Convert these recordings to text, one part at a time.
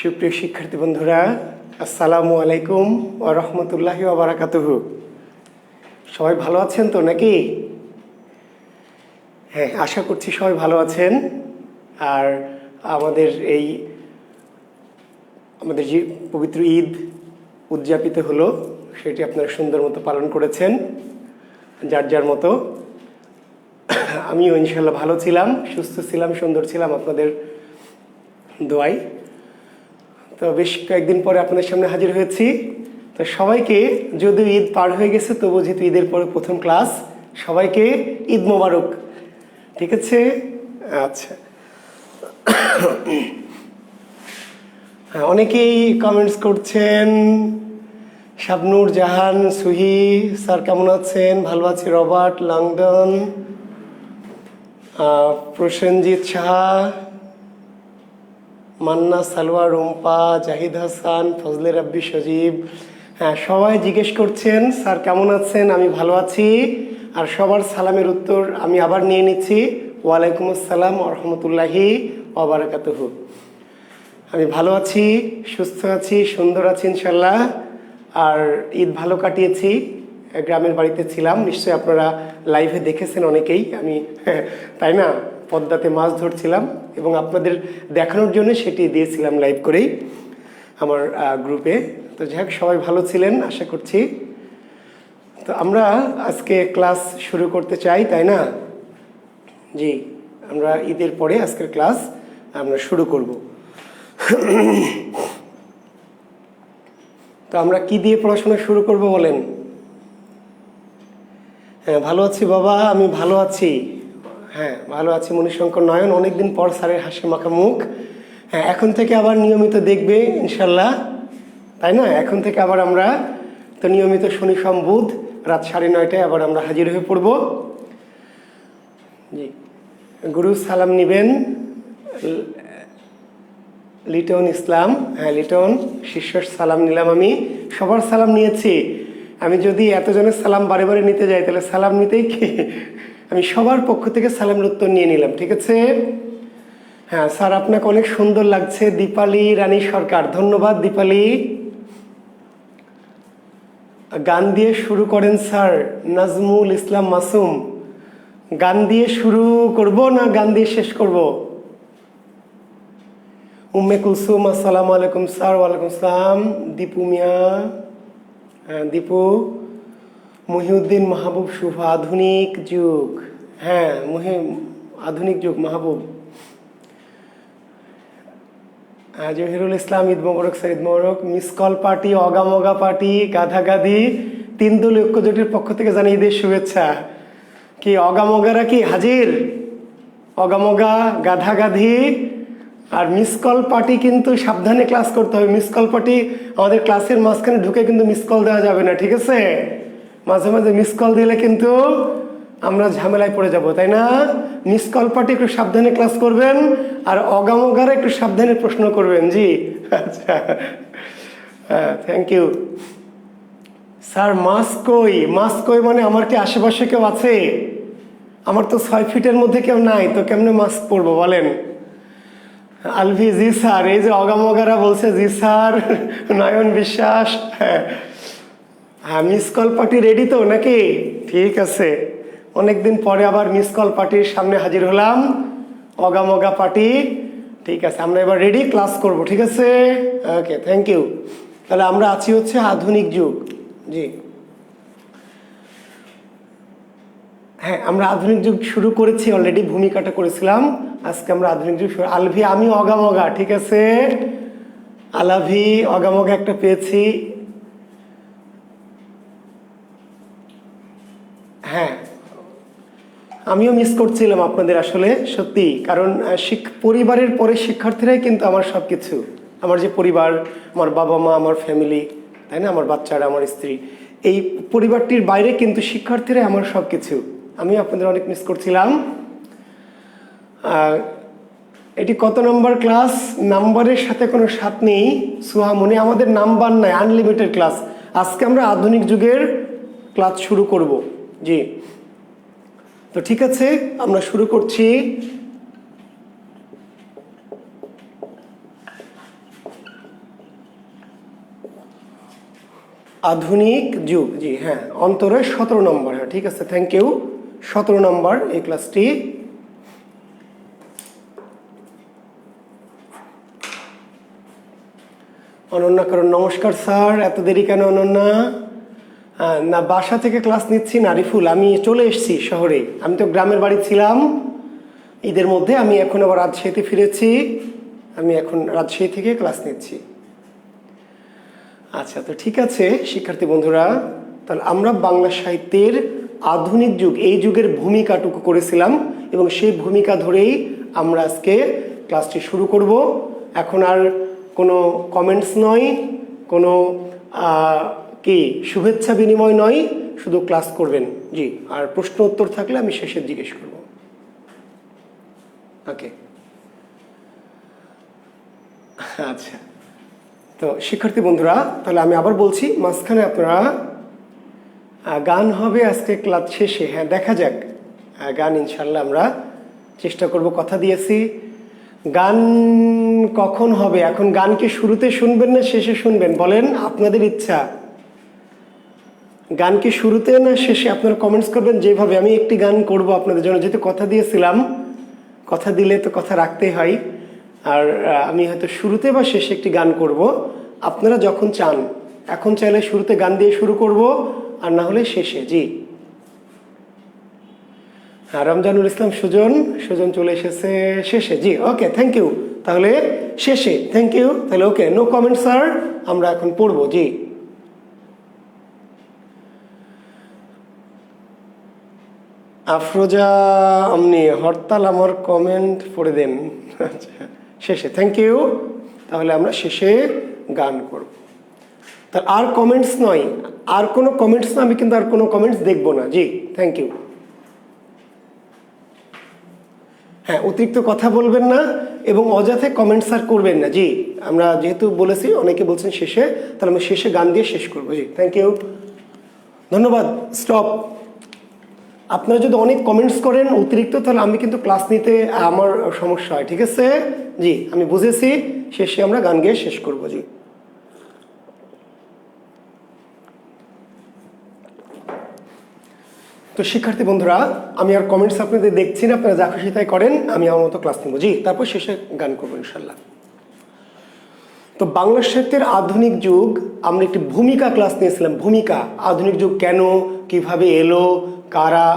সুপ্রিয় শিক্ষার্থী বন্ধুরা, আসসালামু আলাইকুম ওয়া রাহমাতুল্লাহি ওয়া বারাকাতুহু। সবাই ভালো আছেন তো নাকি? হ্যাঁ, আশা করছি সবাই ভালো আছেন। আর আমাদের যে পবিত্র ঈদ উদযাপিত হলো, সেটি আপনারা সুন্দর মতো পালন করেছেন যার যার মতো। আমিও ইনশাল্লাহ ভালো ছিলাম, সুস্থ ছিলাম, সুন্দর ছিলাম আপনাদের দোয়ায়। তো বেশ কয়েকদিন পরে আপনাদের সামনে হাজির হয়েছি। তো সবাইকে, যদিও ঈদ পার হয়ে গেছে তবু যেহেতু ঈদের পরে প্রথম ক্লাস, সবাইকে ঈদ মোবারক। ঠিক আছে? আচ্ছা, হ্যাঁ, অনেকেই কমেন্টস করছেন। শাবনুর জাহান, সুহি স্যার কেমন আছেন? ভালো আছি। রবার্ট, লন্ডন, প্রসেনজিৎ সাহা, মান্না, সালোয়া, রুম্পা, জাহিদ হাসান, ফজলে রাব্বি, সজীব। হ্যাঁ, সবাই জিজ্ঞেস করছেন স্যার কেমন আছেন। আমি ভালো আছি। আর সবার সালামের উত্তর আমি আবার নিয়ে নিচ্ছি। ওয়ালাইকুম আসসালাম ওয়া রাহমাতুল্লাহি ওয়া বারাকাতুহু। আমি ভালো আছি, সুস্থ আছি, সুন্দর আছি ইনশাল্লাহ। আর ঈদ ভালো কাটিয়েছি, গ্রামের বাড়িতে ছিলাম। নিশ্চয়ই আপনারা লাইভে দেখেছেন অনেকেই। আমি তাই না, পদ্মাতে মাছ ধরছিলাম এবং আপনাদের দেখানোর জন্য সেটি দিয়েছিলাম লাইভ করেই আমার গ্রুপে। তো যাই হোক, সবাই ভালো ছিলেন আশা করছি। তো আমরা আজকে ক্লাস শুরু করতে চাই, তাই না? জি, আমরা ঈদের পরে আজকের ক্লাস আমরা শুরু করব। তো আমরা কি দিয়ে পড়াশোনা শুরু করব বলেন? হ্যাঁ, ভালো আছি বাবা, আমি ভালো আছি। হ্যাঁ, ভালো আছি। মণিশঙ্কর নয়ন, অনেকদিন পর স্যারের হাসি মাখা মুখ। হ্যাঁ, এখন থেকে আবার নিয়মিত দেখবে ইনশাল্লাহ, তাই না? এখন থেকে আবার আমরা তো নিয়মিত শনি সোম বুধ রাত 9:30টায় আবার আমরা হাজির হয়ে পড়ব। জি, গুরু সালাম নিবেন। লিটন ইসলাম, হ্যাঁ লিটন শিষ্যর সালাম নিলাম। আমি সবার সালাম নিয়েছি। আমি যদি এতজনের সালাম বারে বারে নিতে যাই তাহলে সালাম নিতেই কি, আমি সবার পক্ষ থেকে সালামের উত্তর নিয়ে নিলাম। ঠিক আছে? হ্যাঁ স্যার, আপনাকে অনেক সুন্দর লাগছে। দীপালি রানী সরকার, ধন্যবাদ দীপালি। গান দিয়ে শুরু করেন স্যার। নাজমুল ইসলাম মাসুম, গান দিয়ে শুরু করব না গান দিয়ে শেষ করব? উম্মে কুলসুম, আসসালামু আলাইকুম স্যার। ওয়ালাইকুম আসসালাম। দীপু মিয়া, হ্যাঁ দীপু। মহিউদ্দিন মাহবুব শুভ, আধুনিক যুগ। হ্যাঁ আধুনিক যুগ মাহবুব। জহিরুল ইসলাম, ঈদ মোবারক স্যার। ঈদ মোবারক। মিসকল পার্টি, অগামগা পার্টি, গাধাগাধি, 3 দলীয় ঐক্য জোটের পক্ষ থেকে জানাই ঈদের শুভেচ্ছা। কি অগামগারা কি হাজির? অগামগা, গাধাগাধি আর মিসকল পার্টি কিন্তু সাবধানে ক্লাস করতে হবে। মিসকল পার্টি আমাদের ক্লাসের মাঝখানে ঢুকে কিন্তু মিসকল দেওয়া যাবে না, ঠিক আছে? মাঝে মাঝে মিসকল দিলে কিন্তু আমরা ঝামেলায় পড়ে যাব, তাই না? মিসকল পার্টি একটু সাবধানে ক্লাস করবেন, আর অগামগারা একটু সাবধানে প্রশ্ন করবেন। জি, আচ্ছা, হ্যাঁ, থ্যাংক ইউ স্যার। মাস্ক কই? মাস্ক কই মানে আমার কি আশেপাশে কেউ আছে? আমার তো 6 ফিটের মধ্যে কেউ নাই, তো কেমনে মাস্ক পরবো বলেন? আলভি, জি স্যার। এই যে অগামগারা বলছে জি স্যার। নয়ন বিশ্বাস, হ্যাঁ হ্যাঁ। মিস কল পার্টি রেডি তো নাকি? ঠিক আছে, অনেকদিন পরে আবার মিস কল পার্টির সামনে হাজির হলাম। অগামগা পার্টি, ঠিক আছে, আমরা এবার রেডি, ক্লাস করব। ঠিক আছে, ওকে, থ্যাংক ইউ। তাহলে আমরা আছি হচ্ছে আধুনিক যুগ। জি হ্যাঁ, আমরা আধুনিক যুগ শুরু করেছি অলরেডি, ভূমিকাটা করেছিলাম। আজকে আমরা আধুনিক যুগ শুরু। আলভি, আমি অগামগা, ঠিক আছে। আলাভি অগামগা একটা পেয়েছি। হ্যাঁ, আমিও মিস করছিলাম আপনাদের আসলে, সত্যি। কারণ পরিবারের পরে শিক্ষার্থীরাই কিন্তু আমার সব কিছু। আমার যে পরিবার, আমার বাবা মা, আমার ফ্যামিলি, তাই না, আমার বাচ্চারা, আমার স্ত্রী, এই পরিবারটির বাইরে কিন্তু শিক্ষার্থীরাই আমার সব কিছু। আমি আপনাদের অনেক মিস করছিলাম। এটি কত নম্বর ক্লাস? নাম্বারের সাথে কোনো সাথ নেই সুহামনি, আমাদের নাম্বার নাই, আনলিমিটেড ক্লাস। আজকে আমরা আধুনিক যুগের ক্লাস শুরু করব। জি, তো ঠিক আছে, আমরা শুরু করছি। আধুনিক যুগ, জি হ্যাঁ, অন্তরে 17 নম্বর। হ্যাঁ ঠিক আছে, থ্যাংক ইউ। 17 নম্বর এই ক্লাসটি। অনন্যা কারণ নমস্কার স্যার, এত দেরি কেন অনন্যা? না, বাসা থেকে ক্লাস নিচ্ছি না আরিফুল, আমি চলে এসেছি শহরে। আমি তো গ্রামের বাড়ি ছিলাম ঈদের মধ্যে, আমি এখন আবার রাজশাহীতে ফিরেছি। আমি এখন রাজশাহী থেকে ক্লাস নিচ্ছি। আচ্ছা, তো ঠিক আছে শিক্ষার্থী বন্ধুরা, তাহলে আমরা বাংলা সাহিত্যের আধুনিক যুগ, এই যুগের ভূমিকাটুকু করেছিলাম এবং সেই ভূমিকা ধরেই আমরা আজকে ক্লাসটি শুরু করব। এখন আর কোনো কমেন্টস নয়, কোনো কি শুভেচ্ছা বিনিময় নয়, শুধু ক্লাস করবেন। জি, আর প্রশ্ন উত্তর থাকলে আমি শেষে জিজ্ঞেস করব। ওকে, আচ্ছা। তো শিক্ষার্থী বন্ধুরা, তাহলে আমি আবার বলছি, মাঝখানে আপনারা গান হবে আজকে ক্লাস শেষে। হ্যাঁ দেখা যাক, গান ইনশাল্লাহ আমরা চেষ্টা করব, কথা দিয়েছি। গান কখন হবে? এখন গান কি শুরুতে শুনবেন না শেষে শুনবেন বলেন, আপনাদের ইচ্ছা। গান কি শুরুতে না শেষে? আপনারা কমেন্টস করবেন যেভাবে। আমি একটি গান করব আপনাদের জন্য, যেহেতু কথা দিয়েছিলাম, কথা দিলে তো কথা রাখতেই হয়। আর আমি হয়তো শুরুতে বা শেষে একটি গান করব, আপনারা যখন চান। এখন চাইলে শুরুতে গান দিয়ে শুরু করব, আর না হলে শেষে। জি হ্যাঁ, রমজানুল ইসলাম সুজন, সুজন চলে এসেছে শেষে। জি ওকে, থ্যাংক ইউ। তাহলে শেষে, থ্যাংক ইউ। তাহলে ওকে, নো কমেন্ট স্যার, আমরা এখন পড়বো। জি আফরোজা আমনি হরতাল, আমার কমেন্ট পড়ে দেন। আচ্ছা শেষে, থ্যাংক ইউ। তাহলে আমরা শেষে গান করব। তার আর কমেন্টস নয়, আর কোনো কমেন্টস না, আমি কিন্তু আর কোনো কমেন্টস দেখবো না। জি থ্যাংক ইউ। হ্যাঁ, অতিরিক্ত কথা বলবেন না এবং অযথা কমেন্টস আর করবেন না। জি আমরা যেহেতু বলেছি, অনেকে বলছেন শেষে, তাহলে আমি শেষে গান দিয়ে শেষ করবো। জি থ্যাংক ইউ, ধন্যবাদ। স্টপ। আপনারা যদি অনেক কমেন্টস করেন অতিরিক্ত, তাহলে আমি কিন্তু ক্লাস নিতে আমার সমস্যা হয়। ঠিক আছে, জি আমি বুঝেছি। শেষে আমরা গান গেয়ে শেষ করবো। জি তো শিক্ষার্থী বন্ধুরা, আমি আর কমেন্টস আপনাদের দেখছি না, আপনারা যা খুশি তাই করেন, আমি আমার মতো ক্লাস নেবো। জি তারপর শেষে গান করবো ইনশাল্লাহ। তো বাংলা সাহিত্যের আধুনিক যুগ, আমরা একটি ভূমিকা ক্লাস নিয়েছিলাম। ভূমিকা, আধুনিক যুগ কেন, কিভাবে এলো, কারা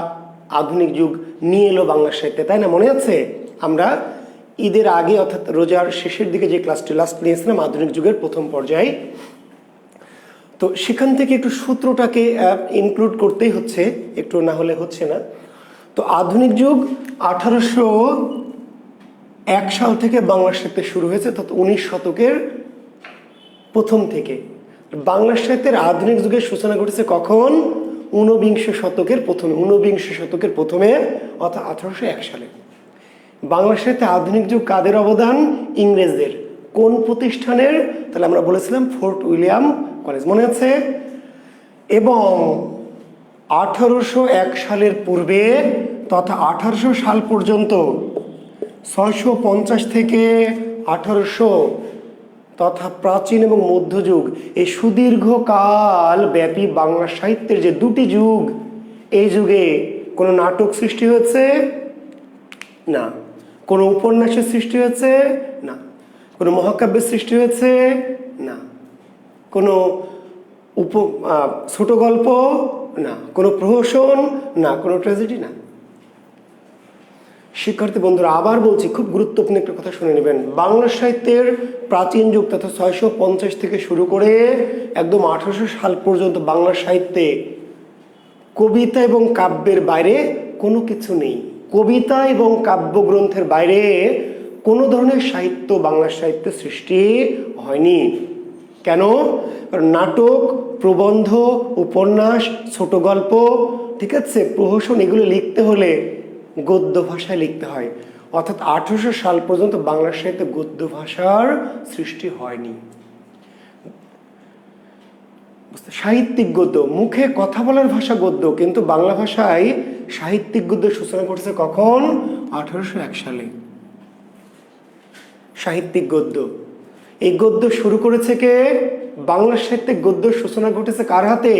আধুনিক যুগ নিয়ে এলো বাংলা সাহিত্যে, তাই না? মনে আছে? আমরা ঈদের আগে অর্থাৎ রোজার শেষের দিকে যে ক্লাসটি লাস্ট নিয়েছিলাম আধুনিক যুগের প্রথম পর্যায়ে। তো সেখান থেকে একটু সূত্রটাকে ইনক্লুড করতেই হচ্ছে, একটু না হলে হচ্ছে না। তো আধুনিক যুগ 1801 সাল থেকে বাংলা সাহিত্যে শুরু হয়েছে, অর্থাৎ 19 শতকের প্রথম থেকে। বাংলা সাহিত্যের আধুনিক যুগের সূচনা ঘটেছে কখন? ঊনবিংশ শতকের প্রথমে। ঊনবিংশ শতকের প্রথমে, অর্থাৎ 1801 সালে। বাংলা সাহিত্যে আধুনিক যুগ কাদের অবদান? ইংরেজদের। কোন প্রতিষ্ঠানের? তাহলে আমরা বলেছিলাম ফোর্ট উইলিয়াম কলেজ, মনে আছে? এবং 1801 সালের পূর্বে তথা 1800 সাল পর্যন্ত, 650 থেকে 1800 তথা প্রাচীন এবং মধ্যযুগ, এই সুদীর্ঘকাল ব্যাপী বাংলা সাহিত্যের যে দুটি যুগ, এই যুগে কোনো নাটক সৃষ্টি হয়েছে না, কোনো উপন্যাসের সৃষ্টি হয়েছে না, কোনো মহাকাব্যের সৃষ্টি হয়েছে না, কোনো ছোট গল্প না, কোনো প্রহসন না, কোনো ট্র্যাজেডি না। শিক্ষার্থী বন্ধুরা, আবার বলছি, খুব গুরুত্বপূর্ণ একটা কথা শুনে নেবেন। বাংলা সাহিত্যের প্রাচীন যুগ তথা 650 থেকে শুরু করে একদম 1800 সাল পর্যন্ত বাংলা সাহিত্যে কবিতা এবং কাব্যের বাইরে কোনো কিছু নেই। কবিতা এবং কাব্যগ্রন্থের বাইরে কোনো ধরনের সাহিত্য বাংলা সাহিত্যে সৃষ্টি হয়নি। কেন? কারণ নাটক, প্রবন্ধ, উপন্যাস, ছোট গল্প, ঠিক আছে, প্রহসন, এগুলো লিখতে হলে গদ্য ভাষায় লিখতে হয়। অর্থাৎ 1800 সাল পর্যন্ত বাংলা সাহিত্যে গদ্য ভাষার সৃষ্টি হয়নি। সাহিত্যিক গদ্য, মুখে কথা বলার ভাষা গদ্য, কিন্তু বাংলা ভাষায় সাহিত্যিক গদ্যের সূচনা ঘটেছে কখন? 1801 সালে। সাহিত্যিক গদ্য, এই গদ্য শুরু করেছে কে? বাংলা সাহিত্যে গদ্যের সূচনা ঘটেছে কার হাতে?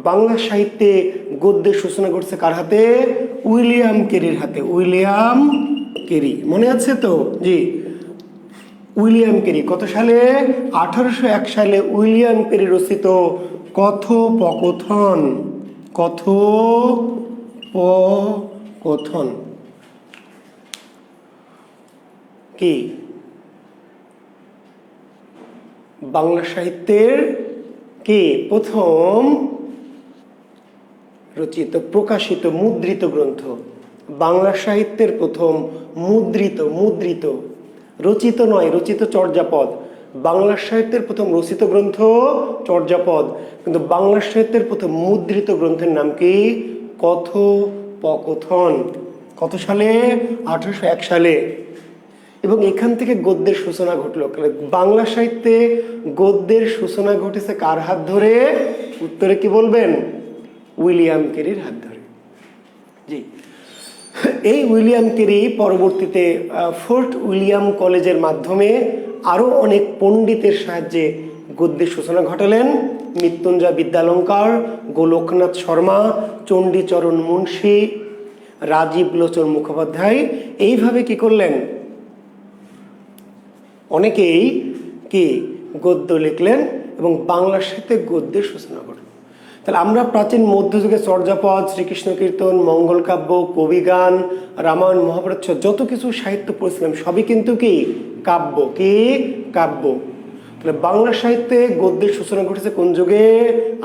বাংলা সাহিত্যে গদ্যের সূচনা ঘটেছে কার হাতে? উইলিয়াম কেরির হাতে। উইলিয়াম কেরি, মনে আছে তো? জি, উইলিয়াম কেরি। কত সালে? 1801 সালে উইলিয়াম কেরি রচিত কথোপকথন। কথোপকথন কি বাংলা সাহিত্যের কি প্রথম রচিত প্রকাশিত মুদ্রিত গ্রন্থ। বাংলা সাহিত্যের প্রথম মুদ্রিত রচিত নয়, রচিত চর্যাপদ। বাংলা সাহিত্যের প্রথম রচিত গ্রন্থ চর্যাপদ, কিন্তু বাংলা সাহিত্যের প্রথম মুদ্রিত গ্রন্থের নাম কি? কথোপকথন। কত সালে? 1801 সালে। এবং এখান থেকে গদ্যের সূচনা ঘটল। বাংলা সাহিত্যে গদ্যের সূচনা ঘটেছে কার হাত ধরে? উত্তরে কি বলবেন? উইলিয়াম কেরির হাত ধরে। জি, এই উইলিয়াম কেরি পরবর্তীতে ফোর্ট উইলিয়াম কলেজের মাধ্যমে আরও অনেক পণ্ডিতের সাহায্যে গদ্যের সূচনা ঘটালেন। মৃত্যুঞ্জয় বিদ্যালঙ্কার, গোলকনাথ শর্মা, চণ্ডীচরণ মুন্সী, রাজীব লোচন মুখোপাধ্যায় এইভাবে কি করলেন? অনেকেই কি গদ্য লিখলেন এবং বাংলা সাহিত্যে গদ্যের সূচনা ঘটল। তাহলে আমরা প্রাচীন মধ্যযুগে চর্যাপদ, শ্রীকৃষ্ণ কীর্তন, মঙ্গল কাব্য, কবিগান, রামায়ণ, মহাভারত যত কিছু সাহিত্য পড়ছিলাম সবই কিন্তু কি কাব্য। কি কাব্য? তাহলে বাংলা সাহিত্যে গদ্যের সূচনা ঘটেছে কোন যুগে?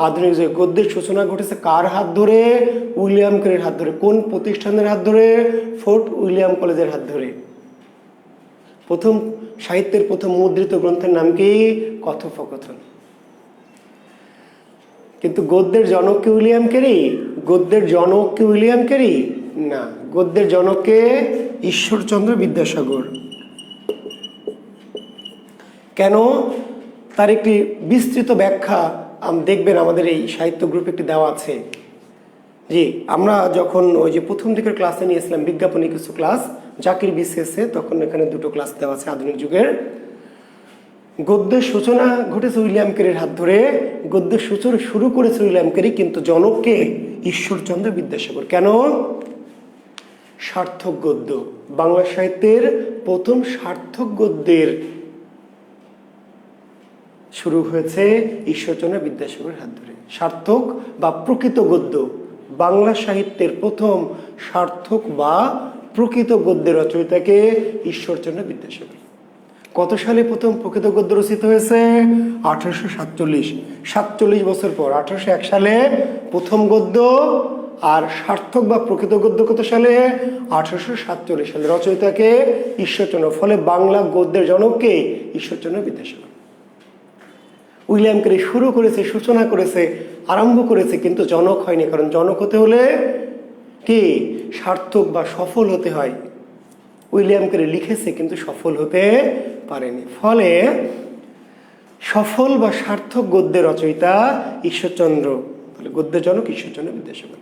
আধুনিক যুগে। গদ্যের সূচনা ঘটেছে কার হাত ধরে? উইলিয়াম কেরির হাত ধরে। কোন প্রতিষ্ঠানের হাত ধরে? ফোর্ট উইলিয়াম কলেজের হাত ধরে। প্রথম সাহিত্যের প্রথম মুদ্রিত গ্রন্থের নাম কি? কথোপকথন। কিন্তু গদ্যের জনক কি উইলিয়াম কেরি? গদ্যের জনক কি উইলিয়াম কেরি? না, গদ্যের জনককে ঈশ্বরচন্দ্র বিদ্যাসাগর। কেন? তার একটি বিস্তৃত ব্যাখ্যা দেখবেন আমাদের এই সাহিত্য গ্রুপে একটি দেওয়া আছে। জি, আমরা যখন ওই যে প্রথম দিকের ক্লাসে নিয়েছিলাম বিজ্ঞাপনী কিছু ক্লাস জাকির বিসিএসে, তখন এখানে দুটো ক্লাস দেওয়া আছে আধুনিক যুগের। গদ্যের সূচনা ঘটেছে উইলিয়াম কেরির হাত ধরে। গদ্যের সূচনা শুরু করেছে উইলিয়াম কেরি, কিন্তু জনককে ঈশ্বরচন্দ্র বিদ্যাসাগর। কেন? সার্থক গদ্য। বাংলা সাহিত্যের প্রথম সার্থক গদ্যের শুরু হয়েছে ঈশ্বরচন্দ্র বিদ্যাসাগরের হাত ধরে। সার্থক বা প্রকৃত গদ্য, বাংলা সাহিত্যের প্রথম সার্থক বা প্রকৃত গদ্যের রচয়িতাকে ঈশ্বরচন্দ্র বিদ্যাসাগর। কত সালে প্রথম প্রকৃত গদ্য রচিত হয়েছে? 1847। 47 বছর পর 1801 সালে প্রথম গদ্য। আর সার্থক বা প্রকৃত গদ্য কত সালে? 1847 সালে। রচয়িতাকে ঈশ্বরচন্দ্র। ফলে বাংলা গদ্যের জনককে ঈশ্বরচন্দ্র বিদ্যাসাগর। উইলিয়াম কেরি শুরু করেছে, সূচনা করেছে, আরম্ভ করেছে, কিন্তু জনক হয়নি। কারণ জনক হতে হলে কি সার্থক বা সফল হতে হয়। উইলিয়াম কেরি লিখেছে কিন্তু সফল হতে পারেনি। ফলে সফল বা সার্থক গদ্যের রচয়িতা ঈশ্বরচন্দ্র। তাহলে গদ্যের জনক ঈশ্বরচন্দ্র বিদ্যাসাগর।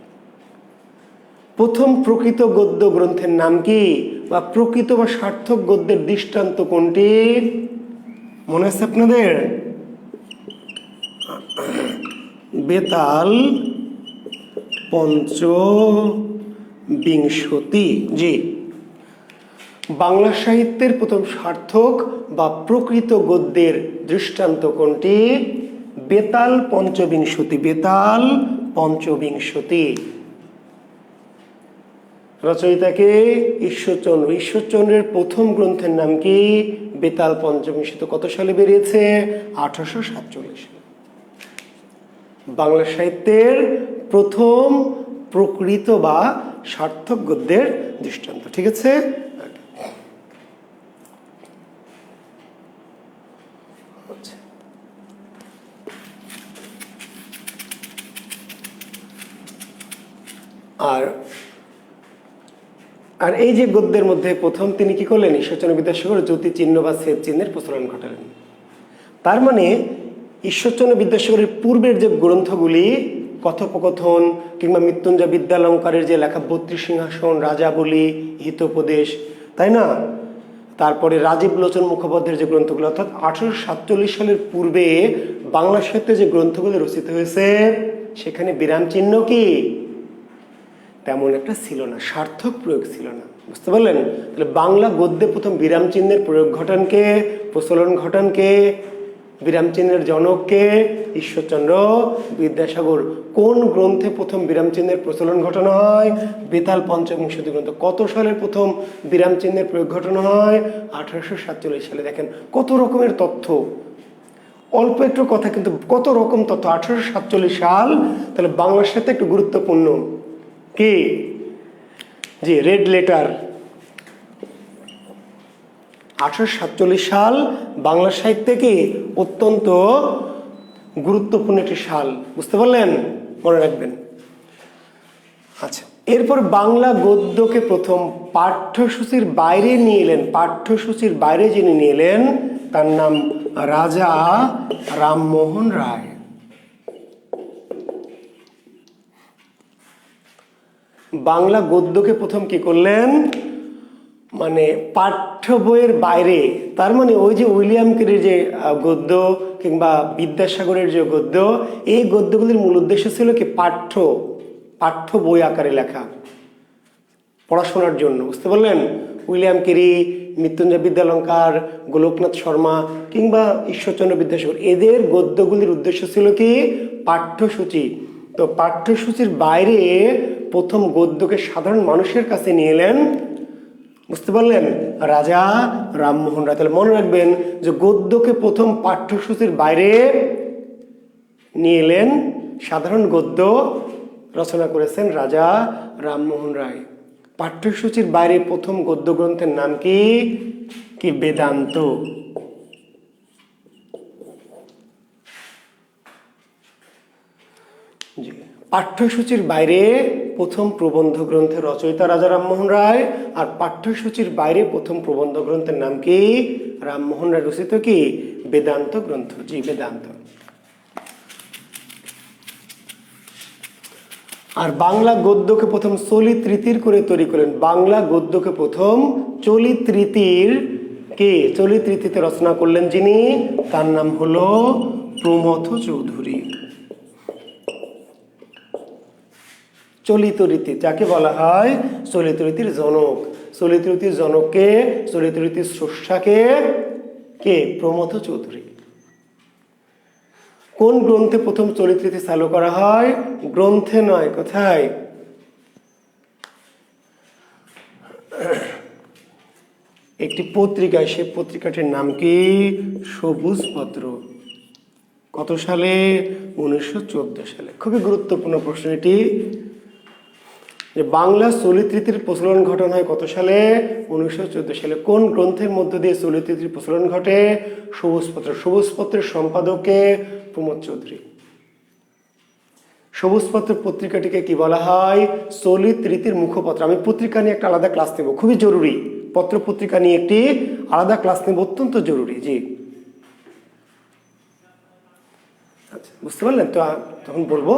প্রথম প্রকৃত গদ্য গ্রন্থের নাম কি? বা প্রকৃত বা সার্থক গদ্যের দৃষ্টান্ত কোনটি? মনে আছে আপনাদের? বেতাল পঞ্চবিংশতি। জি, বাংলা সাহিত্যের প্রথম সার্থক বা প্রকৃত গদ্যের দৃষ্টান্ত কোনটি? বেতাল পঞ্চবিংশতি। বেতাল পঞ্চবিংশতি। রচয়িতাকে ঈশ্বরচন্দ্র। ঈশ্বরচন্দ্রের প্রথম গ্রন্থের নাম কি? বেতাল পঞ্চবিংশতি। কত সালে বেরিয়েছে? 1847 সালে। বাংলা সাহিত্যের প্রথম প্রকৃত বা সার্থক গদ্যের দৃষ্টান্ত। ঠিক আছে? আর আর এই যে গদ্যের মধ্যে প্রথম তিনি কি করলেন? ঈশ্বরচন্দ্র বিদ্যাসাগর জ্যোতি চিহ্ন বা ছেদ চিহ্নের প্রচলন ঘটালেন। তার মানে ঈশ্বরচন্দ্র বিদ্যাসাগরের পূর্বের যে গ্রন্থগুলি কথোপকথন কিংবা মৃত্যুঞ্জয় বিদ্যালঙ্কারের যে লেখা 32 সিংহাসন, রাজাবলী, হিতোপদেশ, তাই না, তারপরে রাজীব লোচন মুখোপাধ্যায়ের যে গ্রন্থগুলো, অর্থাৎ 1847 সালের পূর্বে বাংলা সাহিত্যে যে গ্রন্থগুলো রচিত হয়েছে সেখানে বিরাম চিহ্ন কি তেমন একটা ছিল না, সার্থক প্রয়োগ ছিল না। বুঝতে পারলেন? তাহলে বাংলা গদ্যে প্রথম বিরাম চিহ্নের প্রয়োগ ঘটানকে, প্রচলন ঘটানকে, বিরাম চিহ্নের জনককে? ঈশ্বরচন্দ্র বিদ্যাসাগর। কোন গ্রন্থে প্রথম বিরাম চিহ্নের প্রচলন ঘটানো হয়? বেতাল পঞ্চবিংশতি গ্রন্থ। কত সালের প্রথম বিরাম চিহ্নের প্রয়োগ ঘটানো হয়? 1847 সালে। দেখেন কত রকমের তথ্য, অল্প একটু কথা কিন্তু কত রকম তথ্য। 1847 সাল, তাহলে বাংলার সাথে একটু গুরুত্বপূর্ণ কি? জি, রেড লেটার। 1847 সাল বাংলা সাহিত্যে কি অত্যন্ত গুরুত্বপূর্ণ একটি সাল। বুঝতে পারলেন? মনে রাখবেন। আচ্ছা, এরপর বাংলা গদ্যকে প্রথম পাঠ্যসূচির বাইরে নিয়ে এলেন, পাঠ্যসূচির বাইরে যিনি নিয়ে এলেন তার নাম রাজা রামমোহন রায়। বাংলা গদ্যকে প্রথম কি করলেন? মানে পাঠ্য বইয়ের বাইরে, তার মানে ওই যে উইলিয়াম ক্যারির যে গদ্য কিংবা বিদ্যাসাগরের যে গদ্য, এই গদ্যগুলির মূল উদ্দেশ্য ছিল কি পাঠ্য বই আকারে লেখা, পড়াশোনার জন্য। বুঝতে পারলেন? উইলিয়াম ক্যারি, মৃত্যুঞ্জয় বিদ্যালঙ্কার, গোলকনাথ শর্মা কিংবা ঈশ্বরচন্দ্র বিদ্যাসাগর, এদের গদ্যগুলির উদ্দেশ্য ছিল কি পাঠ্যসূচি। তো পাঠ্যসূচির বাইরে প্রথম গদ্যকে সাধারণ মানুষের কাছে নিয়ে এলেন, বুঝতে পারলেন, রাজা রামমোহন রায়। তাহলে মনে রাখবেন যে গদ্যকে প্রথম পাঠ্যসূচির বাইরে নিয়ে এলেন, সাধারণ গদ্য রচনা করেছেন রাজা রামমোহন রায়। পাঠ্যসূচির বাইরে প্রথম গদ্য গ্রন্থের নাম কি? কি বেদান্ত। পাঠ্যসূচির বাইরে প্রথম প্রবন্ধ গ্রন্থের রচয়িতা রাজা রামমোহন রায়, আর পাঠ্যসূচির বাইরে প্রথম প্রবন্ধ গ্রন্থের নাম কি? রামমোহন রায় রচিত কি বেদান্ত গ্রন্থ। জি, বেদান্ত। আর বাংলা গদ্যকে প্রথম চলিত রীতির করে তৈরি করলেন। বাংলা গদ্যকে প্রথম চলিত রীতিতে রচনা করলেন যিনি, তার নাম হলো প্রমথ চৌধুরী। চলিত রীতি যাকে বলা হয় চলিত রীতির জনক। চলিত রীতির জনককে, চলিত রীতির স্রষ্টাকে কে? প্রমথ চৌধুরী। কোন গ্রন্থে প্রথম চলিত রীতি চালু করা হয়? গ্রন্থে নয়, কোথায়? একটি পত্রিকায়। সে পত্রিকাটির নাম কি? সবুজ পত্র। কত সালে? 1914 সালে। খুবই গুরুত্বপূর্ণ প্রশ্ন এটি, যে বাংলা চলিত রীতির প্রচলন ঘটানো হয় কত সালে? 1914 সালে। কোন গ্রন্থের মধ্য দিয়ে চলিত রীতির প্রচলন ঘটে? সবুজপত্র। সবুজপত্রের সম্পাদককে? প্রমথ চৌধুরী। সবুজপত্র পত্রিকাটিকে কি বলা হয়? চলিত রীতির মুখপত্র। আমি পত্রিকা নিয়ে একটা আলাদা ক্লাস নেব, খুবই জরুরি। পত্র পত্রিকা নিয়ে একটি আলাদা ক্লাস নেব, অত্যন্ত জরুরি। জি, আচ্ছা, বুঝতে পারলেন তো? তখন বলবো।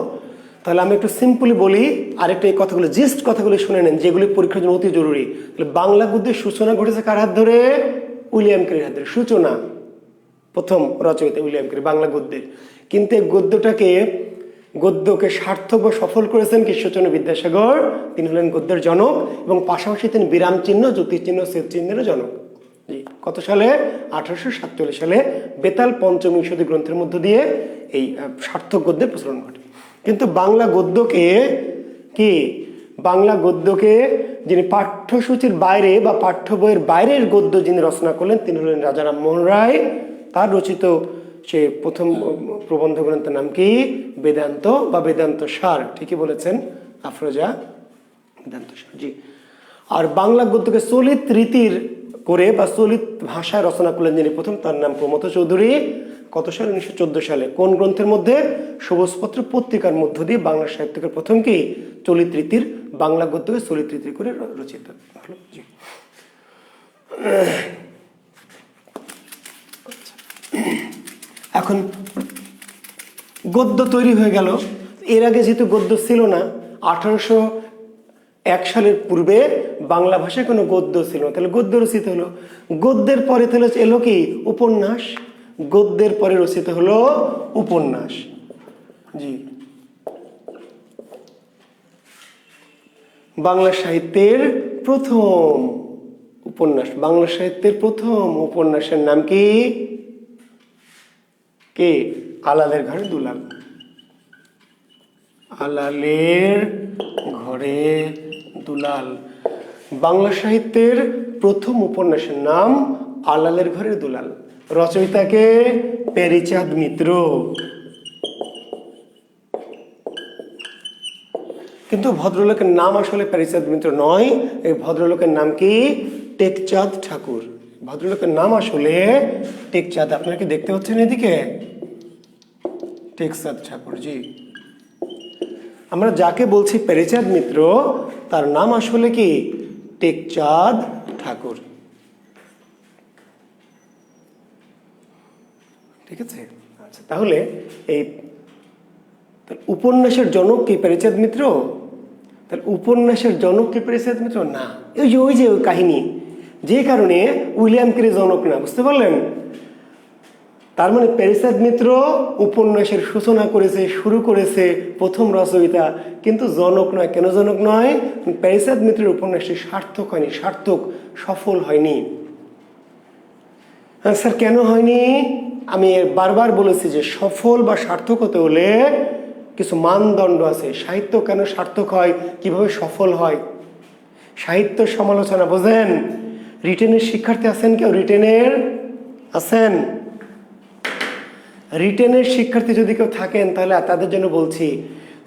তাহলে আমি একটু সিম্পলি বলি, আর একটা এই কথাগুলো জিস্ট কথাগুলো শুনে নেন, যেগুলি পরীক্ষার জন্য অতি জরুরি। তাহলে বাংলা গদ্যের সূচনা ঘটেছে কার হাত ধরে? উইলিয়াম ক্যারির হাত ধরে। সূচনা, প্রথম রচয়িতা উইলিয়াম ক্যারি বাংলা গদ্যের। কিন্তু এই গদ্যকে সার্থক বা সফল করেছেন ঈশ্বরচন্দ্র বিদ্যাসাগর। তিনি হলেন গদ্যের জনক এবং পাশাপাশি তিনি বিরাম চিহ্ন, জ্যোতিষ চিহ্ন, ছেদ চিহ্নেরও জনক। জি, কত সালে? 1847 সালে বেতাল পঞ্চবিংশতি গ্রন্থের মধ্য দিয়ে এই সার্থক গদ্যের প্রচলন ঘটে। কিন্তু বাংলা গদ্যকে যিনি পাঠ্যসূচির বাইরে বা পাঠ্য বইয়ের বাইরের গদ্য যিনি রচনা করলেন তিনি হলেন রাজা রামমোহন রায়। তার রচিত সে প্রথম প্রবন্ধ গ্রন্থের নাম কি? বেদান্ত বা বেদান্ত সার। ঠিকই বলেছেন আফরোজা, বেদান্ত সার। জি। আর বাংলা গদ্যকে চলিত রীতির করে বা চলিত ভাষায় রচনা করলেন যিনি প্রথম, তার নাম প্রমথ চৌধুরী। কত সালে? 1914 সালে। কোন গ্রন্থের মধ্যে? সবুজপত্র পত্রিকার মধ্য দিয়ে বাংলা সাহিত্যের প্রথম কি চলিত রীতির, বাংলা গদ্যকে চলিত রীতি করে রচিত হলো। জি। এখন গদ্য তৈরি হয়ে গেল। এর আগে যেহেতু গদ্য ছিল না, 1801 সালের পূর্বে বাংলা ভাষায় কোনো গদ্য ছিল না, তাহলে গদ্য রচিত হলো। গদ্যের পরে তাহলে এলো কি উপন্যাস, গদ্যের পরে রচিত হলো উপন্যাস। জি, বাংলা সাহিত্যের প্রথম উপন্যাস, বাংলা সাহিত্যের প্রথম উপন্যাসের নাম কি? কে? আলালের ঘরে দুলাল। আলালের ঘরে দুলাল, বাংলা সাহিত্যের প্রথম উপন্যাসের নাম আলালের ঘরে দুলাল। রচয়িতাকে প্যারীচাঁদ মিত্র। কিন্তু ভদ্রলোকের নাম আসলে প্যারীচাঁদ মিত্র নয়, এই ভদ্রলোকের নাম কি? টেকচাঁদ ঠাকুর। ভদ্রলোকের নাম আসলে টেকচাঁদ। আপনারা কি দেখতে পাচ্ছেন এদিকে? টেকচাঁদ ঠাকুর। জি, আমরা যাকে বলছি প্যারীচাঁদ মিত্র তার নাম আসলে কি? টেকচাঁদ ঠাকুর। ঠিক আছে, আচ্ছা, তাহলে এই উপন্যাসের জনক কি প্যারীচাঁদ মিত্র? তাহলে উপন্যাসের জনক কি প্যারীচাঁদ মিত্র? না, ওই যে কাহিনী, যে কারণে উইলিয়াম ক্যারি জনক না, বুঝতে পারলেন? তার মানে প্যারীচাঁদ মিত্র উপন্যাসের সূচনা করেছে, শুরু করেছে, প্রথম রচয়িতা, কিন্তু জনক নয়। কেন জনক নয়? প্যারীচাঁদ মিত্রের উপন্যাসটি সার্থক হয়নি, সার্থক সফল হয়নি। স্যার কেন হয়নি? আমি বারবার বলেছি যে সফল বা সার্থক হতে হলে কিছু মানদণ্ড আছে। সাহিত্য কেন সার্থক হয়, কিভাবে সফল হয়? সাহিত্য সমালোচনা বোঝেন? রিটেনের শিক্ষার্থী আছেন কেউ? রিটেনের আছেন? রিটেনের শিক্ষার্থী যদি কেউ থাকেন তাহলে তাদের জন্য বলছি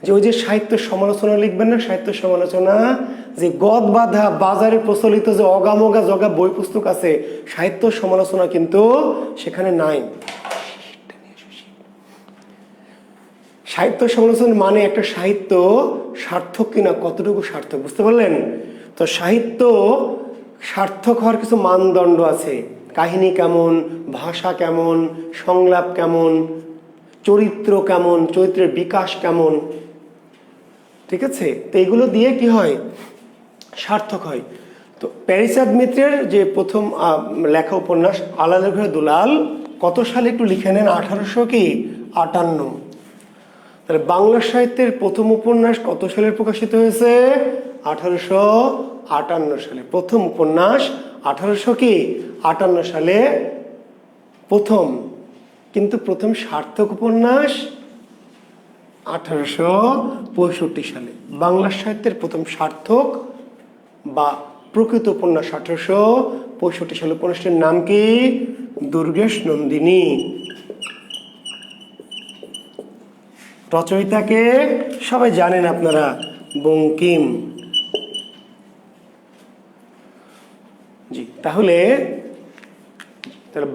যে ওই যে সাহিত্য সমালোচনা লিখবেন না, সাহিত্য সমালোচনা, যে গদ বাঁধা বাজারে প্রচলিত যে অগামগা জগা বই পুস্তক আছে, সাহিত্য সমালোচনা কিন্তু সেখানে নাই। সাহিত্য সমালোচনা মানে একটা সাহিত্য সার্থক কিনা, কতটুকু সার্থক, বুঝতে পারলেন? তো সাহিত্য সার্থক হওয়ার কিছু মানদণ্ড আছে। কাহিনী কেমন, ভাষা কেমন, সংলাপ কেমন, চরিত্র কেমন, চরিত্রের বিকাশ কেমন, ঠিক আছে? তো এগুলো দিয়ে কি হয়? সার্থক হয়। তো প্যারীচাঁদ মিত্রের যে প্রথম লেখা উপন্যাস আলালের ঘরে দুলাল কত সালে একটু লিখে নেন? 1858। তাহলে বাংলা সাহিত্যের প্রথম উপন্যাস কত সালে প্রকাশিত হয়েছে? 1858 সালে প্রথম উপন্যাস। 1858 সালে প্রথম, কিন্তু প্রথম সার্থক উপন্যাস 1865 সালে। বাংলা সাহিত্যের প্রথম সার্থক বা প্রকৃত উপন্যাস 1865 সালে। উপন্যাসটির নাম কি? দুর্গেশ নন্দিনী। রচয়িতাকে সবাই জানেন আপনারা, বঙ্কিম। জি, তাহলে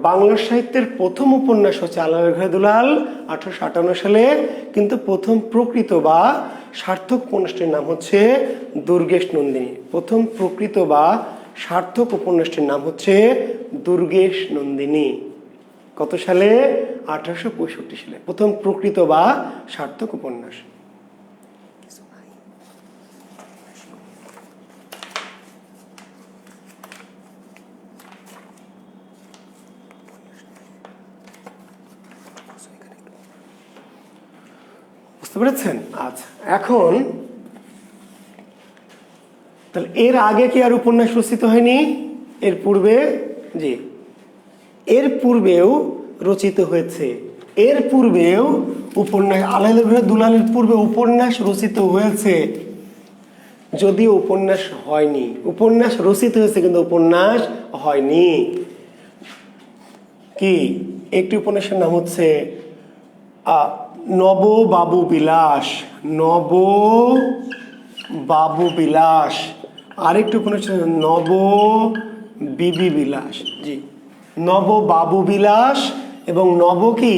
বাংলা সাহিত্যের প্রথম উপন্যাস হচ্ছে আলালের ঘরে দুলাল 1858 সালে, কিন্তু প্রথম প্রকৃত বা সার্থক উপন্যাসটির নাম হচ্ছে দুর্গেশ নন্দিনী। প্রথম প্রকৃত বা সার্থক উপন্যাসটির নাম হচ্ছে দুর্গেশ নন্দিনী। কত সালে? 1865 সালে প্রথম প্রকৃত বা সার্থক উপন্যাস। বুঝতে পেরেছেন? আচ্ছা, এখন তাহলে এর আগে কি আর উপন্যাস রচিত হয়নি? এর পূর্বে? জি, এর পূর্বেও রচিত হয়েছে। এর পূর্বেও উপন্যাস, আলালের ঘরে দুলালের পূর্বে উপন্যাস রচিত হয়েছে, যদিও উপন্যাস হয়নি। উপন্যাস রচিত হয়েছে কিন্তু উপন্যাস হয়নি। কি? একটি উপন্যাসের নাম হচ্ছে নববাবু বিলাস। নববাবু বিলাস। আরেকটি উপন্যাস নব বিবি বিলাস। জি, নববাবু বিলাস এবং নব কি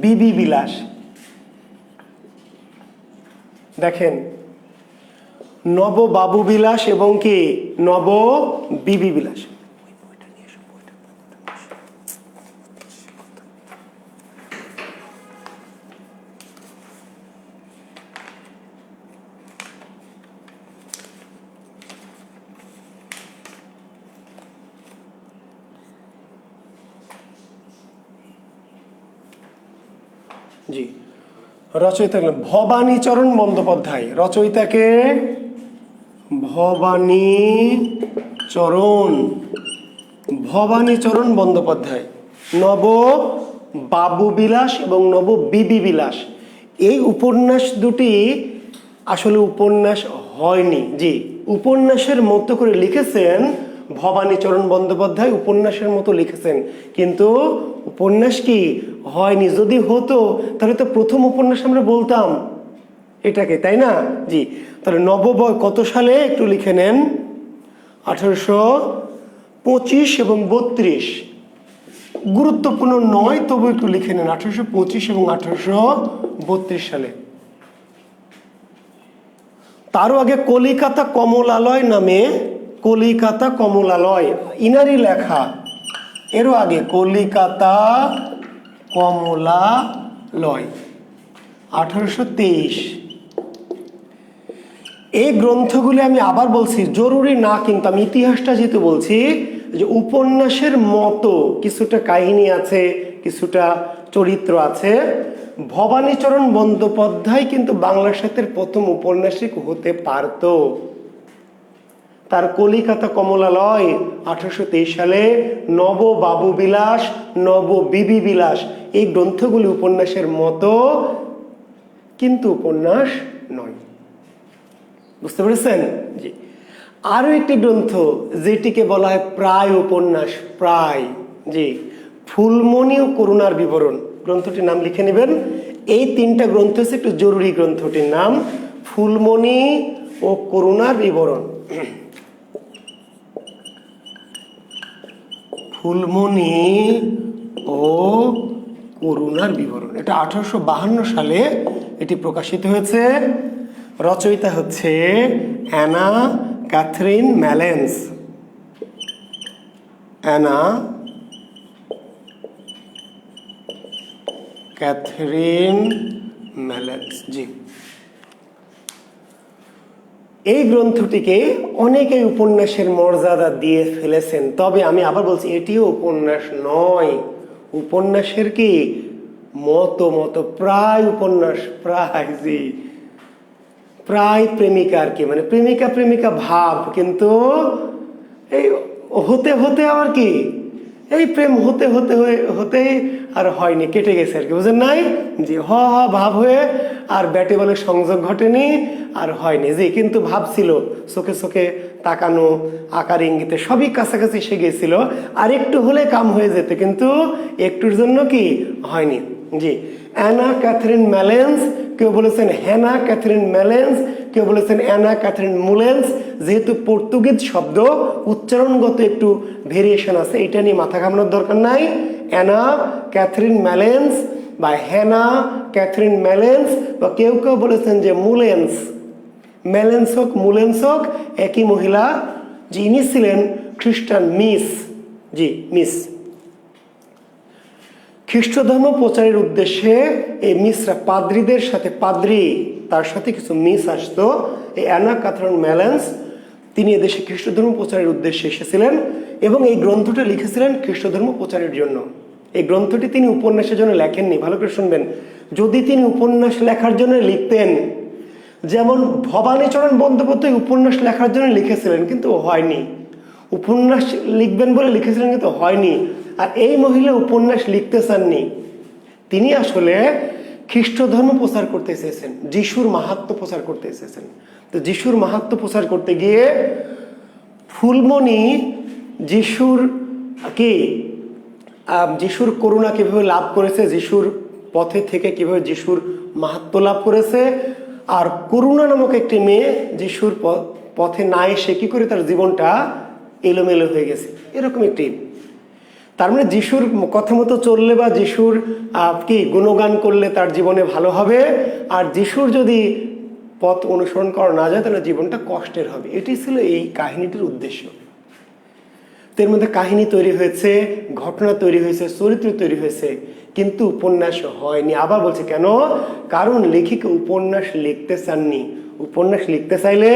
বিবি বিলাস। দেখেন, নববাবু বিলাস এবং কি নব বিবি বিলাস। জি, রচয়িতা ভবানীচরণ বন্দ্যোপাধ্যায়। রচয়িতাকে ভবানীচরণ বন্দ্যোপাধ্যায়। নব বাবু বিলাস এবং নব বিবি বিলাস, এই উপন্যাস দুটি আসলে উপন্যাস হয়নি। জি, উপন্যাসের মতো করে লিখেছেন ভবানীচরণ বন্দ্যোপাধ্যায়, উপন্যাসের মতো লিখেছেন, কিন্তু উপন্যাস কি হয়নি। যদি হতো তাহলে তো প্রথম উপন্যাস আমরা বলতাম এটাকে, তাই না? জি, তাহলে নববয় কত সালে একটু লিখে নেন। 1825 এবং 32। গুরুত্বপূর্ণ নয়, তবু একটু লিখে নেন 1825 এবং 1832 সালে। তারও আগে কলিকাতা কমলালয় নামে, কলিকাতা কমলালয় ইনারই লেখা, এরও আগে কলিকাতা কমলালয় 1823। এই গ্রন্থগুলি আমি আবার বলছি জরুরি না, কিন্তু আমি ইতিহাসটা যেহেতু বলছি, যে উপন্যাসের মতো কিছুটা কাহিনী আছে, কিছুটা চরিত্র আছে। ভবানীচরণ বন্দ্যোপাধ্যায় কিন্তু বাংলা সাহিত্যের প্রথম উপন্যাসিক হতে পারত। তার কলিকাতা কমলালয় 1823 সালে, নব বাবু বিলাস, নব বিবি বিলাস, এই গ্রন্থগুলি উপন্যাসের মতো, কিন্তু উপন্যাস নয়। বুঝতে পেরেছেন? জি, আরো একটি গ্রন্থ যেটিকে বলা হয় প্রায় উপন্যাস, প্রায়, জি, ফুলমণি ও করুণার বিবরণ। গ্রন্থটির নাম লিখে নেবেন। এই তিনটা গ্রন্থ হচ্ছে একটু জরুরি। গ্রন্থটির নাম ফুলমণি ও করুণার বিবরণ। ফুলমণি ও করুণার বিবরণ, এটা 1852 সালে এটি প্রকাশিত হয়েছে। রচয়িতা হচ্ছে Anna Catherine Mullens. Anna Catherine Mullens. জি, এই গ্রন্থটিকে অনেকেই উপন্যাসের মর্যাদা দিয়ে ফেলেছেন, তবে আমি আবার বলছি এটিও উপন্যাস নয়। উপন্যাসের কি মতো প্রায় উপন্যাস, প্রায়, জি, প্রায় প্রেমিকা আর কি, মানে প্রেমিকা ভাব, কিন্তু এই হতে হতে আবার কি এই প্রেম হতে আর হয়নি, কেটে গেছে আর কি, বুঝেন নাই? জি, ভাব হয়ে আর ব্যাটে বলে সংযোগ ঘটেনি, আর হয়নি। জি, কিন্তু ভাব ছিল, চোখে চোখে তাকানো, আকার ইঙ্গিতে সবই কাছাকাছি এসে গিয়েছিল, আর একটু হলে কাম হয়ে যেত, কিন্তু একটুর জন্য কি হয়নি। জি, অ্যানা ক্যাথরিন ম্যালেন্স, কেউ বলেছেন হ্যানা ক্যাথরিন ম্যালেন্স, কেউ বলেছেন অ্যানা ক্যাথরিন মুলেন্স। যেহেতু পর্তুগিজ শব্দ, উচ্চারণগত একটু ভেরিয়েশন আছে, এটা নিয়ে মাথা ঘামানোর দরকার নাই। অ্যানা ক্যাথরিন ম্যালেন্স বা হ্যানা ক্যাথরিন ম্যালেন্স, বা কেউ বলেছেন যে মুলেন্স। ম্যালেন্স হোক মুলেন্স হোক একই মহিলা। যিনি ছিলেন খ্রিস্টান মিস। জি, মিস। খ্রিস্ট ধর্ম প্রচারের উদ্দেশ্যে এই মিসরা পাদ্রীদের সাথে, তার সাথে কিছু মিস আসতো। এই অ্যানা ক্যাথরিন ম্যালেন্স, তিনি এদেশে খ্রিস্ট ধর্ম প্রচারের উদ্দেশ্যে এসেছিলেন এবং এই গ্রন্থটা লিখেছিলেন খ্রিস্ট ধর্ম প্রচারের জন্য। এই গ্রন্থটি তিনি উপন্যাসের জন্য লেখেননি, ভালো করে শুনবেন। যদি তিনি উপন্যাস লেখার জন্য লিখতেন, যেমন ভবানীচরণ বন্দ্যোপাধ্যায় উপন্যাস লেখার জন্য লিখেছিলেন, কিন্তু হয়নি। উপন্যাস লিখবেন বলে লিখেছিলেন, কিন্তু হয়নি। আর এই মহিলা উপন্যাস লিখতে চাননি, তিনি আসলে খ্রিস্ট ধর্ম প্রচার করতে এসেছেন, যিশুর মাহাত্ম্য প্রচার করতে এসেছেন। তো যিশুর মাহাত্ম্য প্রচার করতে গিয়ে ফুলমণি যিশুর করুণা কিভাবে লাভ করেছে, যিশুর পথে থেকে কিভাবে যিশুর মাহাত্ম্য লাভ করেছে, আর করুণা নামক একটি মেয়ে যিশুর পথে না এসে কি করে তার জীবনটা এলোমেলো হয়ে গেছে, এরকম একটি। তার মানে যিশুর কথা মতো চললে বা যিশুর গুণগান করলে তার জীবনে ভালো হবে, আর যিশুর যদি পথ অনুসরণ করা না যায় তাহলে জীবনটা কষ্টের হবে। এটি ছিল এই কাহিনীটির উদ্দেশ্য। এর মধ্যে কাহিনী তৈরি হয়েছে, ঘটনা তৈরি হয়েছে, চরিত্র তৈরি হয়েছে, কিন্তু উপন্যাস হয়নি। আবার বলছে কেন? কারণ লেখিকা উপন্যাস লিখতে চাননি। উপন্যাস লিখতে চাইলে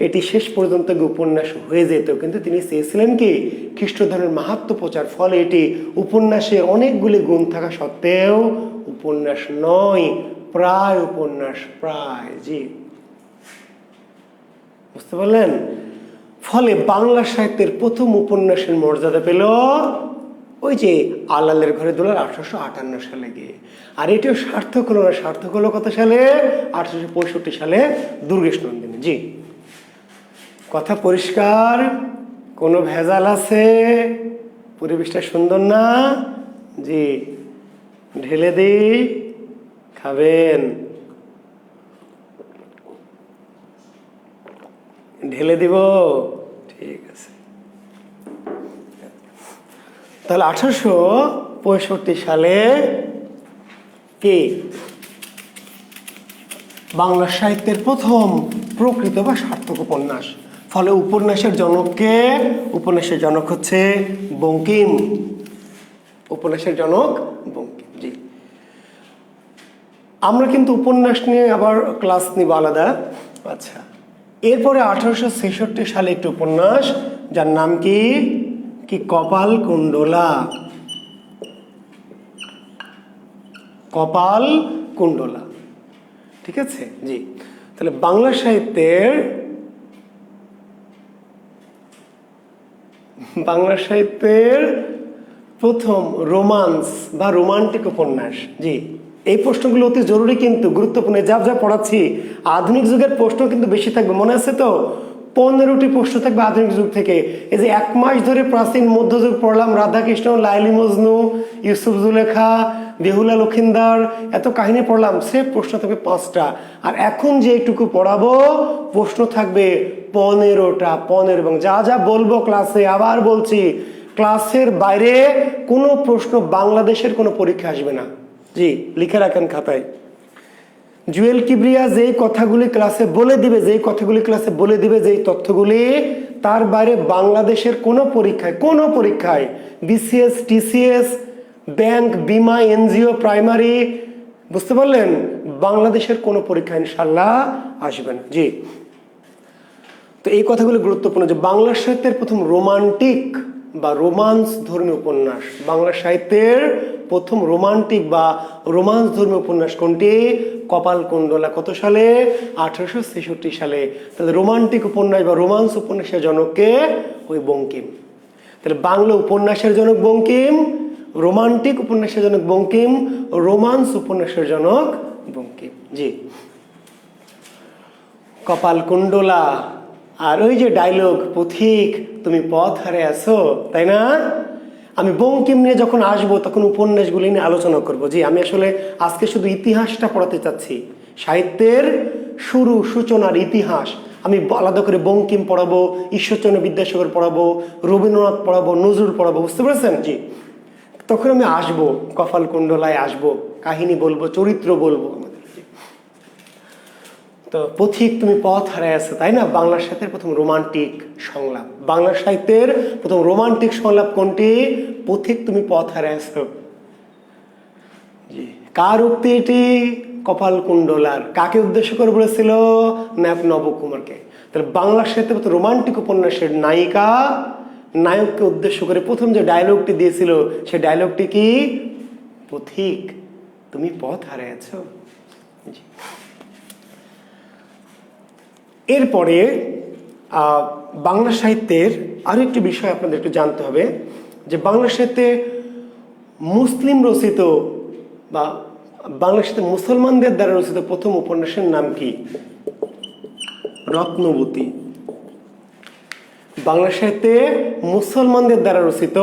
এটি শেষ পর্যন্ত উপন্যাস হয়ে যেত, কিন্তু তিনি চেয়েছিলেন কি খ্রিস্ট ধর্মের মাহাত্ম্য প্রচার। ফলে এটি উপন্যাসের অনেকগুলি গুণ থাকা সত্ত্বেও উপন্যাস নয়, প্রায় উপন্যাস, প্রায়। জি, বুঝতে পারলেন? ফলে বাংলা সাহিত্যের প্রথম উপন্যাসের মর্যাদা পেল ওই যে আলালের ঘরে দোলার 1858 সালে গিয়ে। আর এটিও সার্থক হলো না, সার্থক হলো কত সালে? 1865 সালে দুর্গেশ নন্দিনী। জি, কথা পরিষ্কার? কোনো ভেজাল আছে? পরিবেশটা সুন্দর না? জি, ঢেলে দিই, খাবেন? ঢেলে দিব? ঠিক আছে। তাহলে 1865 সালে কি বাংলা সাহিত্যের প্রথম প্রকৃত বা সার্থক উপন্যাস। ফলে উপন্যাসের জনককে? উপন্যাসের জনক হচ্ছে বঙ্কিম। উপন্যাসের জনক বঙ্কিম। জি, আমরা কিন্তু উপন্যাস নিয়ে আবার ক্লাস নিব আলাদা। আচ্ছা, এরপরে 1866 সালে একটি উপন্যাস, যার নাম কি? কি কপাল কুণ্ডলা। কপাল কুণ্ডলা, ঠিক আছে? জি, তাহলে বাংলা সাহিত্যের প্রথম রোমান্স বা রোমান্টিক উপন্যাস। জি, এই প্রশ্নগুলো অতি জরুরি, কিন্তু গুরুত্বপূর্ণ। যা যা পড়াচ্ছি আধুনিক যুগের প্রশ্ন কিন্তু বেশি থাকবে, মনে আছে তো? 15টি প্রশ্ন থাকবে আধুনিক যুগ থেকে। এই যে 1 মাস ধরে প্রাচীন মধ্যযুগ পড়লাম, রাধাকৃষ্ণ, লাইলি মজনু, ইউসুফ জুলেখা, বেহুলা লক্ষিন্দার, এত কাহিনী পড়লাম, সে প্রশ্ন থাকবে 5টা। আর এখন যে একটুকু পড়াবো প্রশ্ন থাকবে 15টা। 15, এবং যা যা বলবো ক্লাসে, আবার বলছি, ক্লাসের বাইরে কোনো প্রশ্ন বাংলাদেশের কোনো পরীক্ষা আসবে না। জি, লিখে রাখেন খাতায়। জুয়েল কিবরিয়া যেই কথাগুলি ক্লাসে বলে দিবে, যেই তথ্যগুলি, তার বাইরে বাংলাদেশের কোনো পরীক্ষায় বিসিএস, টিসিএস, ব্যাংক, বিমা, এনজিও, প্রাইমারি, বুঝতে পারলেন, বাংলাদেশের কোনো পরীক্ষা ইনশাল্লাহ আসবে না। জি, তো এই কথাগুলো গুরুত্বপূর্ণ যে বাংলা সাহিত্যের প্রথম রোমান্টিক বা রোমান্স ধর্মী উপন্যাস, বাংলা সাহিত্যের প্রথম রোমান্টিক বা রোমান্স ধর্মী উপন্যাস কোনটি? কপাল কুণ্ডলা। কত সালে? 1866 সালে। তাহলে রোমান্টিক উপন্যাস বা রোমান্স উপন্যাসের জনককে? ওই বঙ্কিম। তাহলে বাংলা উপন্যাসের জনক বঙ্কিম, রোমান্টিক উপন্যাসের জনক বঙ্কিম, রোমান্স উপন্যাসের জনক বঙ্কিম। জি, কপাল কুণ্ডলা। আর ওই যে ডায়লগ, পথিক তুমি পথ হারে আছো, তাই না? আমি বঙ্কিম নিয়ে যখন আসবো তখন উপন্যাসগুলি নিয়ে আলোচনা করব। জি, আমি আসলে আজকে শুধু ইতিহাসটা পড়াতে চাচ্ছি, সাহিত্যের সূচনার ইতিহাস। আমি আলাদা করে বঙ্কিম পড়াবো, ঈশ্বরচন্দ্র বিদ্যাসাগর পড়াবো, রবীন্দ্রনাথ পড়াবো, নজরুল পড়াবো, বুঝতে পেরেছেন? জি, তখন আমি আসবো, কপাল কুণ্ডলায় আসবো, কাহিনী বলবো, চরিত্র বলবো আমাদের। তো পথিক তুমি পথ হারায় আছো, তাই না? বাংলা সাহিত্যের প্রথম রোমান্টিক সংলাপ, বাংলা সাহিত্যের প্রথম রোমান্টিক সংলাপ কোনটি? পথিক তুমি পথ হারায় আছো। জি, কার উক্তি এটি? কপাল কুণ্ডলার। কাকে উদ্দেশ্য করে বলেছিল? নায়ক নবকুমারকে। তাহলে বাংলা সাহিত্যের প্রথম রোমান্টিক উপন্যাসের নায়ককে উদ্দেশ্য করে প্রথম যে ডায়লগটি দিয়েছিল, সেই ডায়লগটি কি? পথিক তুমি পথ হারায় আছো। জি, এরপরে বাংলা সাহিত্যের আরো একটি বিষয় আপনাদের একটু জানতে হবে, যে বাংলা সাহিত্যে মুসলিম রচিত বা বাংলা সাহিত্যে মুসলমানদের দ্বারা রচিত প্রথম উপন্যাসের নাম কি? রত্নবতী। বাংলা সাহিত্যে মুসলমানদের দ্বারা রচিত,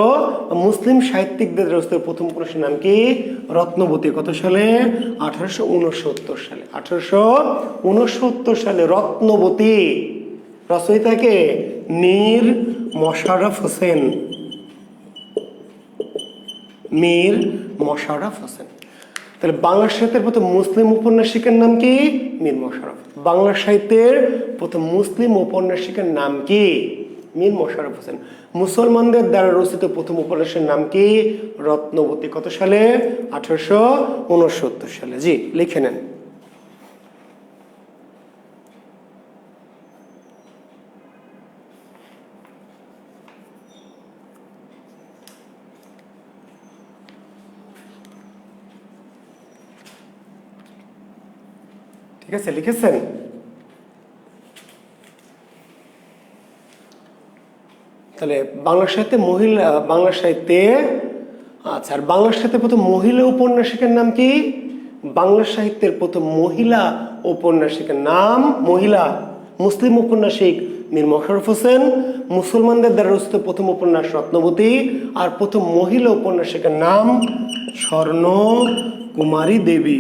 মুসলিম সাহিত্যিকদের দ্বারা রচিত প্রথম উপন্যাসের নাম কি? রত্নবতী। কত সালে? 1869 সালে। 1869 সালে রত্নবতী। রচয়িতাকে? মীর মশাররফ হোসেন। মীর মশাররফ হোসেন। তাহলে বাংলা সাহিত্যের প্রথম মুসলিম উপন্যাসিকের নাম কি? মীর মশাররফ। বাংলা সাহিত্যের প্রথম মুসলিম উপন্যাসিকের নাম কি? মীর মশাররফ হোসেন। মুসলমানদের দ্বারা রচিত প্রথম উপন্যাসের নাম কি? রত্নবতী। কত সালে? 1869 সালে। জি, লিখে নেন। ঠিক আছে, লিখেছেন? তাহলে বাংলা সাহিত্যে বাংলা সাহিত্যে আচ্ছা, আর বাংলা সাহিত্যে প্রথম মহিলা উপন্যাসিকের নাম কি? বাংলা সাহিত্যের প্রথম মহিলা ঔপন্যাসিকের নাম মুসলিম ঔপন্যাসিক মীর মশাররফ হোসেন। মুসলমানদের দ্বারা রচিত প্রথম উপন্যাস রত্নবতী। আর প্রথম মহিলা উপন্যাসিকের নাম স্বর্ণকুমারী দেবী।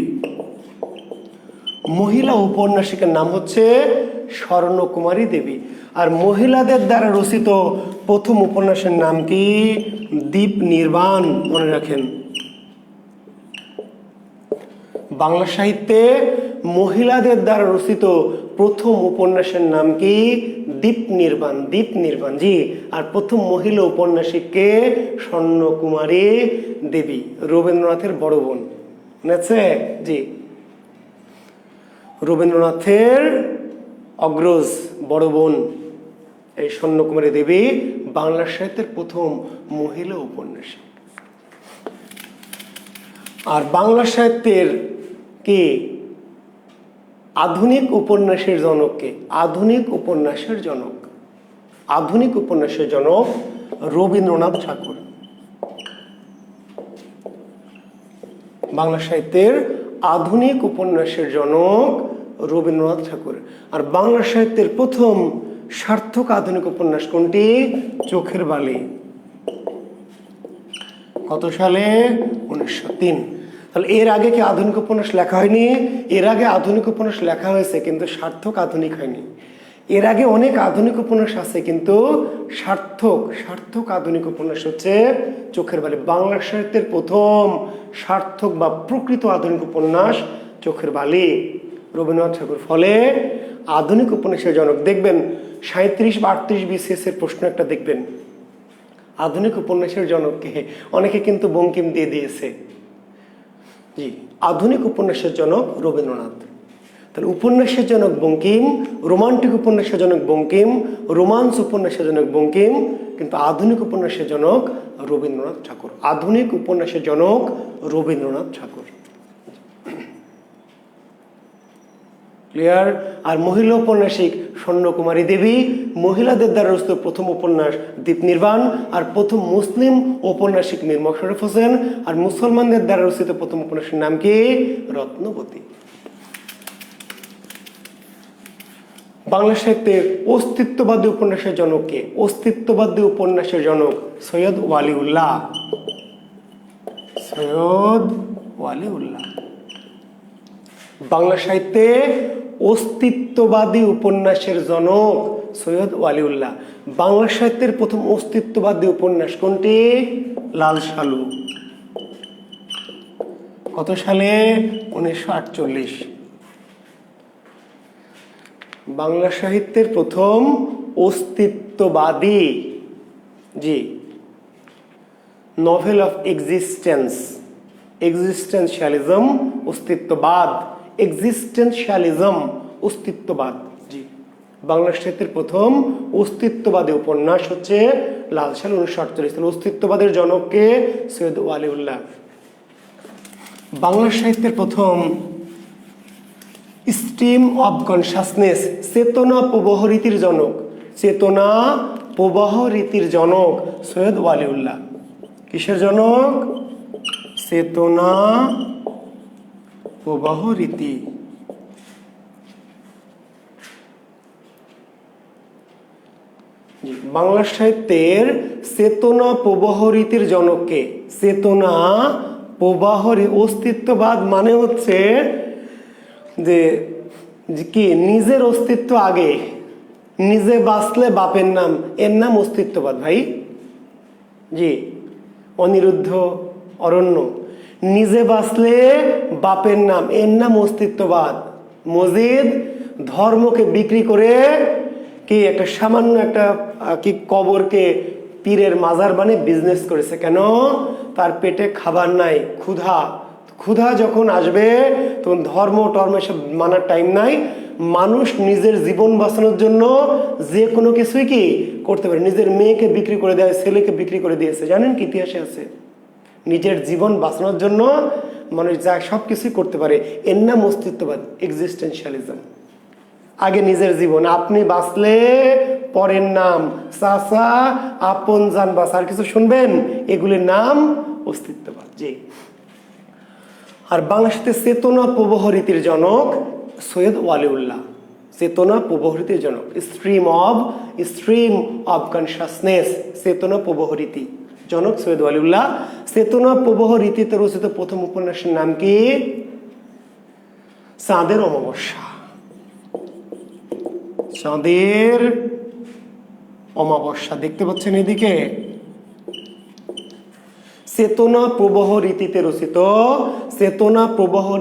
মহিলা উপন্যাসিকের নাম হচ্ছে স্বর্ণকুমারী দেবী। আর মহিলাদের দ্বারা রচিত প্রথম উপন্যাসের নাম কি? দীপ নির্বাণ। মনে রাখেন, বাংলা সাহিত্যে মহিলাদের দ্বারা রচিত প্রথম উপন্যাসের নাম কি? দীপ নির্বাণ। জি। আর প্রথম মহিলা উপন্যাসিককে স্বর্ণকুমারী দেবী, রবীন্দ্রনাথের বড় বোন। মনে আছে? জি, রবীন্দ্রনাথের অগ্রজ বড় বোন এই স্বর্ণকুমারী দেবী বাংলা সাহিত্যের প্রথম মহিলা উপন্যাসিক। আর বাংলা সাহিত্যের কি আধুনিক উপন্যাসের জনককে? আধুনিক উপন্যাসের জনক রবীন্দ্রনাথ ঠাকুর। বাংলা সাহিত্যের আধুনিক উপন্যাসের জনক রবীন্দ্রনাথ ঠাকুর। আর বাংলা সাহিত্যের প্রথম সার্থক আধুনিক উপন্যাস কোনটি? চোখের বালি। কত সালে? 1903। তাহলে এর আগে কি আধুনিক উপন্যাস লেখা হয়নি? এর আগে আধুনিক উপন্যাস লেখা হয়েছে, কিন্তু সার্থক আধুনিক হয়নি। এর আগে অনেক আধুনিক উপন্যাস আছে, কিন্তু সার্থক আধুনিক উপন্যাস হচ্ছে চোখের বালি। বাংলা সাহিত্যের প্রথম সার্থক বা প্রকৃত আধুনিক উপন্যাস চোখের বালি, রবীন্দ্রনাথ ঠাকুর। ফলে আধুনিক উপন্যাসের জনক। দেখবেন 37 বা 38 BCS এর প্রশ্ন একটা দেখবেন, আধুনিক উপন্যাসের জনককে। অনেকে কিন্তু বঙ্কিম দিয়ে দিয়েছে। জি, আধুনিক উপন্যাসের জনক রবীন্দ্রনাথ। তাহলে উপন্যাসের জনক বঙ্কিম, রোমান্টিক উপন্যাসের জনক বঙ্কিম, রোমান্স উপন্যাসের জনক বঙ্কিম, কিন্তু আধুনিক উপন্যাসের জনক রবীন্দ্রনাথ ঠাকুর। আধুনিক উপন্যাসের জনক রবীন্দ্রনাথ ঠাকুর। ক্লিয়ার? আর মহিলা উপন্যাসিক স্বর্ণকুমারী দেবী। মহিলাদের দ্বারা রচিত প্রথম উপন্যাস দীপ নির্বাণ। আর প্রথম মুসলিম ঔপন্যাসিক মীর মশাররফ হোসেন। আর মুসলমানদের দ্বারা রচিত প্রথম উপন্যাসের নাম কি? রত্নবতী। বাংলা সাহিত্যের অস্তিত্ববাদী উপন্যাসের জনক কে? অস্তিত্ববাদী উপন্যাসের জনক সৈয়দ ওয়ালিউল্লাহ। বাংলা সাহিত্যে অস্তিত্ববাদী উপন্যাসের জনক সৈয়দ ওয়ালিউল্লাহ। বাংলা সাহিত্যের প্রথম অস্তিত্ববাদী উপন্যাস কোনটি? লাল সালু। কত সালে? 1948। বাংলা সাহিত্যের প্রথম অস্তিত্ববাদী নভেল অফ এক্সিস্টেন্সিয়ালিজম, অস্তিত্ববাদ। বাংলা সাহিত্যের প্রথম অস্তিত্ববাদী উপন্যাস হচ্ছে লাল সালু, 1948। অস্তিত্ববাদের জনককে? সৈয়দ ওয়ালিউল্লাহ। বাংলা সাহিত্যের প্রথম স্ট্রিম অব কনসাসনেস, চেতনা প্রবাহ রীতির জনক সৈয়দ ওয়ালিউল্লাহ। কিসের জনক? চেতনা প্রবাহ রীতি। বাংলা সাহিত্যের চেতনা প্রবাহ রীতির জনককে? চেতনা প্রবাহ। অস্তিত্ববাদ মানে হচ্ছে যে কি নিজের অস্তিত্ব আগে, নিজে বাঁচলে বাপের নাম, এর নাম অস্তিত্ববাদ ভাই। জি, অনিরুদ্ধ, অরণ্য। নিজে বাঁচলে বাপের নাম, এর নাম অস্তিত্ববাদ। মজিদ ধর্মকে বিক্রি করে কি একটা সামান্য একটা কি কবরকে পীরের মাজার বানিয়ে বিজনেস করেছে। কেন? তার পেটে খাবার নাই, ক্ষুধা যখন আসবে তখন ধর্ম টর্ম এসব মানার টাইম নাই। মানুষ নিজের জীবন বাঁচানোর জন্য যে কোনো কিছুই কি করতে পারে। নিজের মেয়েকে বিক্রি করে দেয়, ছেলেকে বিক্রি করে দিয়েছে, জানেন কি ইতিহাসে আছে। নিজের জীবন বাঁচানোর জন্য মানুষ যা সব কিছুই করতে পারে, এর নাম অস্তিত্ববাদ, এক্সিস্টেন্সিয়ালিজম। আগে নিজের জীবন, আপনি বাঁচলে পরের নাম, চাচা আপন জান বাস, আর কিছু শুনবেন, এগুলির নাম অস্তিত্ববাদ। জি। আর বাংলাদেশের চেতনা প্রবাহ রীতির জনক সৈয়দ ওয়ালিউল্লাহ। চেতনা প্রবাহ রীতির জনক, স্ট্রিম অব কনসাসনেস, চেতনা প্রবাহ রীতি জনক সৈয়দ ওয়ালিউল্লাহ। চেতনা প্রবাহ রীতিতে রচিত প্রথম উপন্যাসের নাম কি? চাঁদের অমাবস্যা। চাঁদের অমাবস্যা দেখতে পাচ্ছেন এদিকে। চেতনা প্রবাহ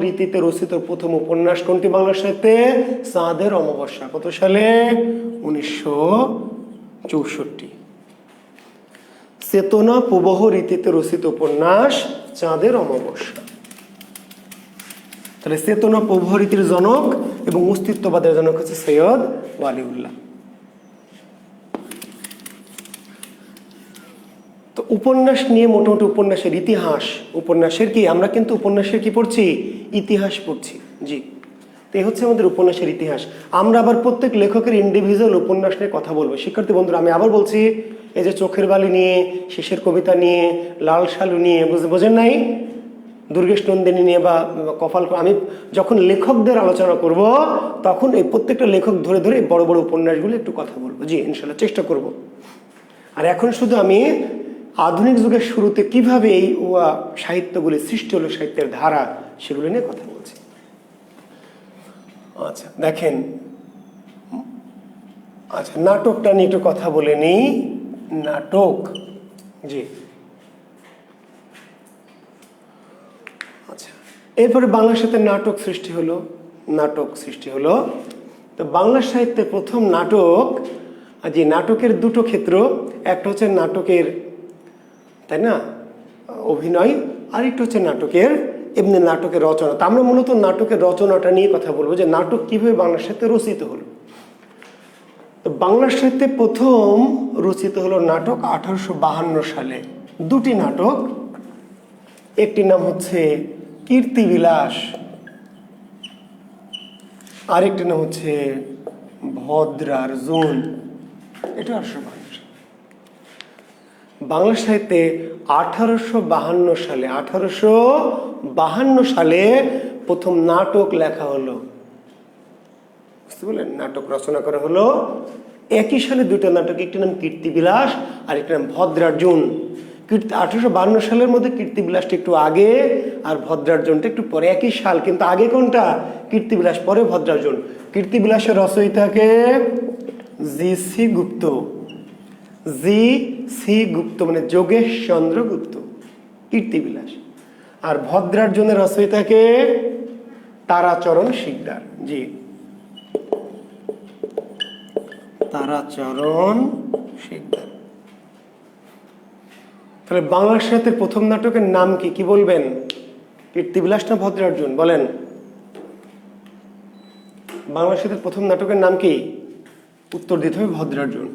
রীতিতে রচিত প্রথম উপন্যাস কোনটি বাংলা সাহিত্যে? চাঁদের অমাবস্যা। কত সালে? 1964। চেতনা প্রবাহ রীতিতে রচিত উপন্যাস চাঁদের অমাবস্যা। তাহলে চেতনা প্রবাহ রীতির জনক এবং অস্তিত্ববাদের জনক হচ্ছে সৈয়দ ওয়ালিউল্লাহ। তো উপন্যাস নিয়ে মোটামুটি উপন্যাসের ইতিহাস, উপন্যাসের কি, আমরা কিন্তু উপন্যাসের কি পড়ছি? ইতিহাস পড়ছি। জি। তো এই হচ্ছে আমাদের উপন্যাসের ইতিহাস। আমরা আবার প্রত্যেক লেখকের ইন্ডিভিজুয়াল উপন্যাস নিয়ে কথা বলবো। শিক্ষার্থী বন্ধুরা, আমি আবার বলছি, এই যে চোখের বালি নিয়ে, শেষের কবিতা নিয়ে, লাল সালু নিয়ে, বোঝেন নাই, দুর্গেশ নন্দিনী নিয়ে বা কপাল, আমি যখন লেখকদের আলোচনা করব তখন এই প্রত্যেকটা লেখক ধরে ধরে বড় বড় উপন্যাসগুলো একটু কথা বলবো। জি, ইনশাল্লাহ চেষ্টা করব। আর এখন শুধু আমি আধুনিক যুগের শুরুতে কিভাবে এই সাহিত্যগুলি সৃষ্টি হলো, সাহিত্যের ধারা, সেগুলো নিয়ে কথা বলছি। আচ্ছা দেখেন, আচ্ছা নাটকটা নিয়ে একটু কথা বলে নিই। নাটক, জি। আচ্ছা, এরপরে বাংলা সাহিত্যে নাটক সৃষ্টি হলো। তো বাংলা সাহিত্যে প্রথম নাটক, যে নাটকের দুটো ক্ষেত্র, একটা হচ্ছে নাটকের, তাই না, অভিনয়, আর একটা হচ্ছে নাটকের এমনি নাটকের রচনা। তা আমরা মূলত নাটকের রচনাটা নিয়ে কথা বলবো, যে নাটক কিভাবে বাংলা সাহিত্যে রচিত হলো। তো বাংলা সাহিত্যে প্রথম রচিত হলো নাটক 1852 সালে। দুটি নাটক, একটি নাম হচ্ছে কীর্তিবিলাস, আরেকটি নাম হচ্ছে ভদ্রার্জুন। এটা 1852 সালে। বাংলা সাহিত্যে 1852 সালে প্রথম নাটক লেখা হলো, বুঝতে পারলেন? নাটক রচনা করা হলো। একই সালে দুটো নাটক, একটি নাম কীর্তিবিলাস আর একটি নাম ভদ্রার্জুন। 1852 সালের মধ্যে কীর্তিবিলাসটা একটু আগে আর ভদ্রার্জুনটা একটু পরে। একই সাল, কিন্তু আগে কোনটা? কীর্তিবিলাস, পরে ভদ্রার্জুন। কীর্তিবিলাসের রচয়িতাকে জি.সি. গুপ্ত। জি.সি. গুপ্ত মানে যোগেশ চন্দ্র গুপ্ত, কীর্তিবিলাস। আর ভদ্রার্জুনের রচয়িতাকে তারাচরণ শিকদার। জি, তারাচরণ শিকদার। তাহলে বাংলা সাহিত্যের প্রথম নাটকের নাম কি? কি বলবেন? কীর্তিবিলাস না ভদ্রার্জুন? বলেন। বাংলা সাহিত্যের প্রথম নাটকের নাম কি? উত্তর দিতে হবে ভদ্রার্জুন।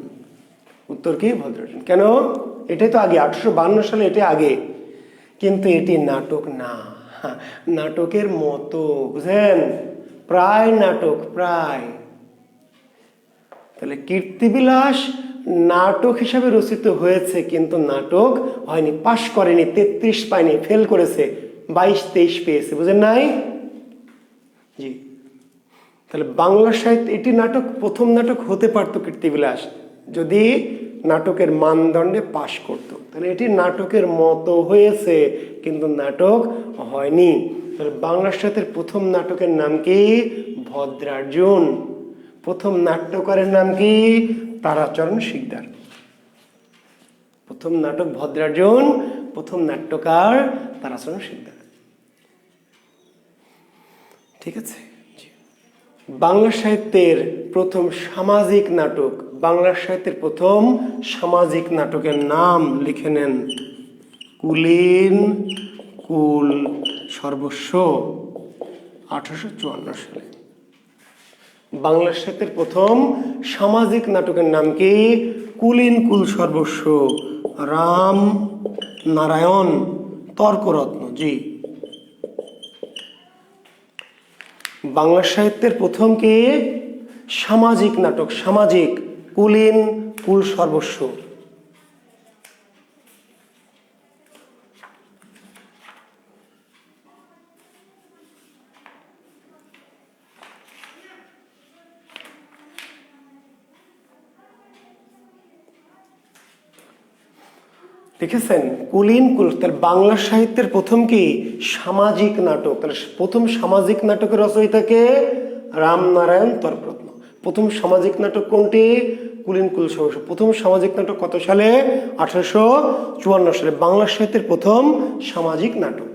উত্তর কি? ভদ্রার্জুন। কেন? এটাই তো আগে, 1852 সালে এটাই আগে, কিন্তু এটি নাটক না, নাটকের মতো, বুঝলেন? প্রায় নাটক, প্রায়। তাহলে কীর্তিবিলাস নাটক হিসাবে রচিত হয়েছে, কিন্তু নাটক হয়নি, পাশ করেনি, 33 পায়নি, ফেল করেছে, 22-23 পেয়েছে, বুঝেন নাই? জি। তাহলে বাংলা সাহিত্য এটি নাটক, প্রথম নাটক হতে পারত কীর্তিবিলাস, যদি নাটকের মানদণ্ডে পাশ করত। তাহলে এটি নাটকের মতো হয়েছে, কিন্তু নাটক হয়নি। তাহলে বাংলা সাহিত্যের প্রথম নাটকের নাম কি? ভদ্রার্জুন। প্রথম নাট্যকারের নাম কি? তারাচরণ শিকদার। প্রথম নাটক ভদ্রার্জুন, প্রথম নাট্যকার তারাচরণ শিকদার। ঠিক আছে। বাংলা সাহিত্যের প্রথম সামাজিক নাটক, বাংলা সাহিত্যের প্রথম সামাজিক নাটকের নাম লিখে নেন, কুলীন কুল সর্বস্ব, 1854 সালে। বাংলা সাহিত্যের প্রথম সামাজিক নাটকের নাম কি? কুলীন কুল সর্বস্ব, রাম নারায়ণ তর্করত্ন। জি, বাংলা সাহিত্যের প্রথম কি? সামাজিক নাটক। সামাজিক, কুলীন, কুল সর্বস্ব। দেখেছেন, কুলীন কুল। তাহলে বাংলা সাহিত্যের প্রথম কি? সামাজিক নাটক। তাহলে প্রথম সামাজিক নাটকের রচয়িতাকে রামনারায়ণ তর্করত্ন। প্রথম সামাজিক নাটক কোনটি? কুলীন কুল সর্বস্ব। প্রথম সামাজিক নাটক কত সালে? 1854 সালে। বাংলা সাহিত্যের প্রথম সামাজিক নাটক।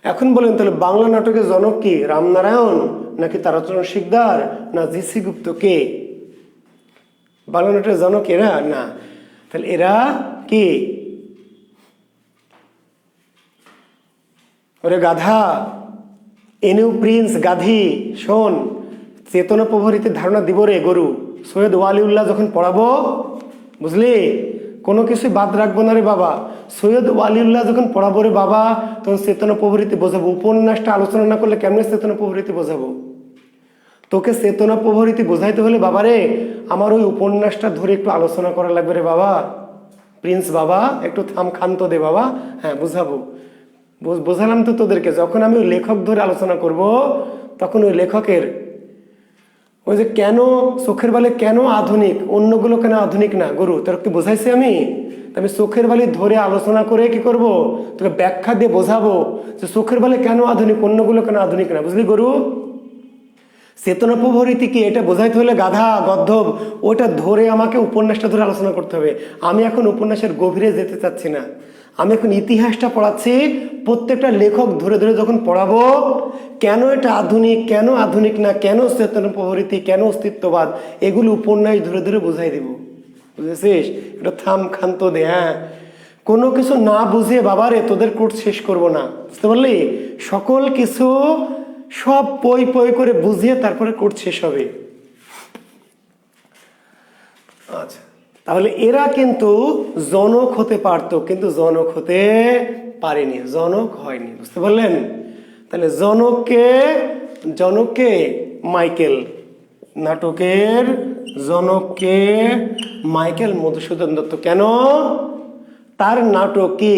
এখন বলেন তাহলে বাংলা নাটকের জনক কি? রামনারায়ণ নাকি তারাচরণ শিকদার না জি.সি. গুপ্ত? কে বাংলা নাটকের জনক? এরা না। তাহলে এরা কি? ওরে গাধা, এনিউ প্রিন্স গাধি, শোন, চেতনা প্রভৃতি ধারণা দিব রে গরু। সৈয়দ ওয়ালিউল্লাহ যখন পড়াবো, বুঝলি, কোনো কিছু বাদ রাখবো না রে বাবা। সৈয়দ ওয়ালিউল্লাহ যখন পড়াবো রে বাবা, তখন চেতনা প্রভৃতি বোঝাবো। উপন্যাসটা আলোচনা না করলে কেমনে চেতনা প্রভৃতি বোঝাবো? তোকে চেতনা প্রভৃতি বোঝাইতে হলে বাবারে আমার ওই উপন্যাসটা ধরে একটু আলোচনা করা লাগবে রে বাবা। প্রিন্স বাবা, একটু থাম, ক্ষান্ত দে বাবা। হ্যাঁ, বুঝাবো। বোঝালাম তো তোদেরকে। যখন আমি ওই লেখক ধরে আলোচনা করব, তখন ওই লেখকের ওই যে কেন চোখের বালি কেন আধুনিক, অন্যগুলো কেন আধুনিক না গরু, তোকে বোঝাইছি আমি। আমি চোখের বালি ধরে আলোচনা করে কি করব? তোকে ব্যাখ্যা দিয়ে বোঝাবো যে চোখের বালি কেন আধুনিক, অন্যগুলো কেন আধুনিক না। বুঝলি গরু? চেতনা প্রভৃতি কি এটা বোঝাইতে হলে গাধা গদ্ধব ওটা ধরে আমাকে উপন্যাসটা ধরে আলোচনা করতে হবে। আমি এখন উপন্যাসের গভীরে যেতে চাচ্ছি না। আমি এখন ইতিহাসটা পড়াচ্ছি। প্রত্যেকটা লেখক ধরে ধরে যখন পড়াবো, কেন এটা আধুনিক, কেন আধুনিক না, কেন চেতনা প্রভৃতি, কেন অস্তিত্ববাদ, এগুলো উপন্যাস ধরে ধরে বুঝাই দিব। বুঝেছিস? এটা থাম, ক্ষান্ত দে। হ্যাঁ, কোনো কিছু না বুঝিয়ে বাবারে তোদের কোর্স শেষ করব না। বুঝতে পারলি? সকল কিছু সব পই পই করে বুঝিয়ে তারপরে কোর্স শেষ হবে। আচ্ছা, তাহলে এরা কিন্তু জনক হতে পারতো, কিন্তু জনক হতে পারেনি, জনক হয়নি। বুঝতে পারলেন? তাহলে জনককে মাইকেল, নাটকের জনককে মাইকেল মধুসূদন দত্ত। কেন? তার নাটক কি?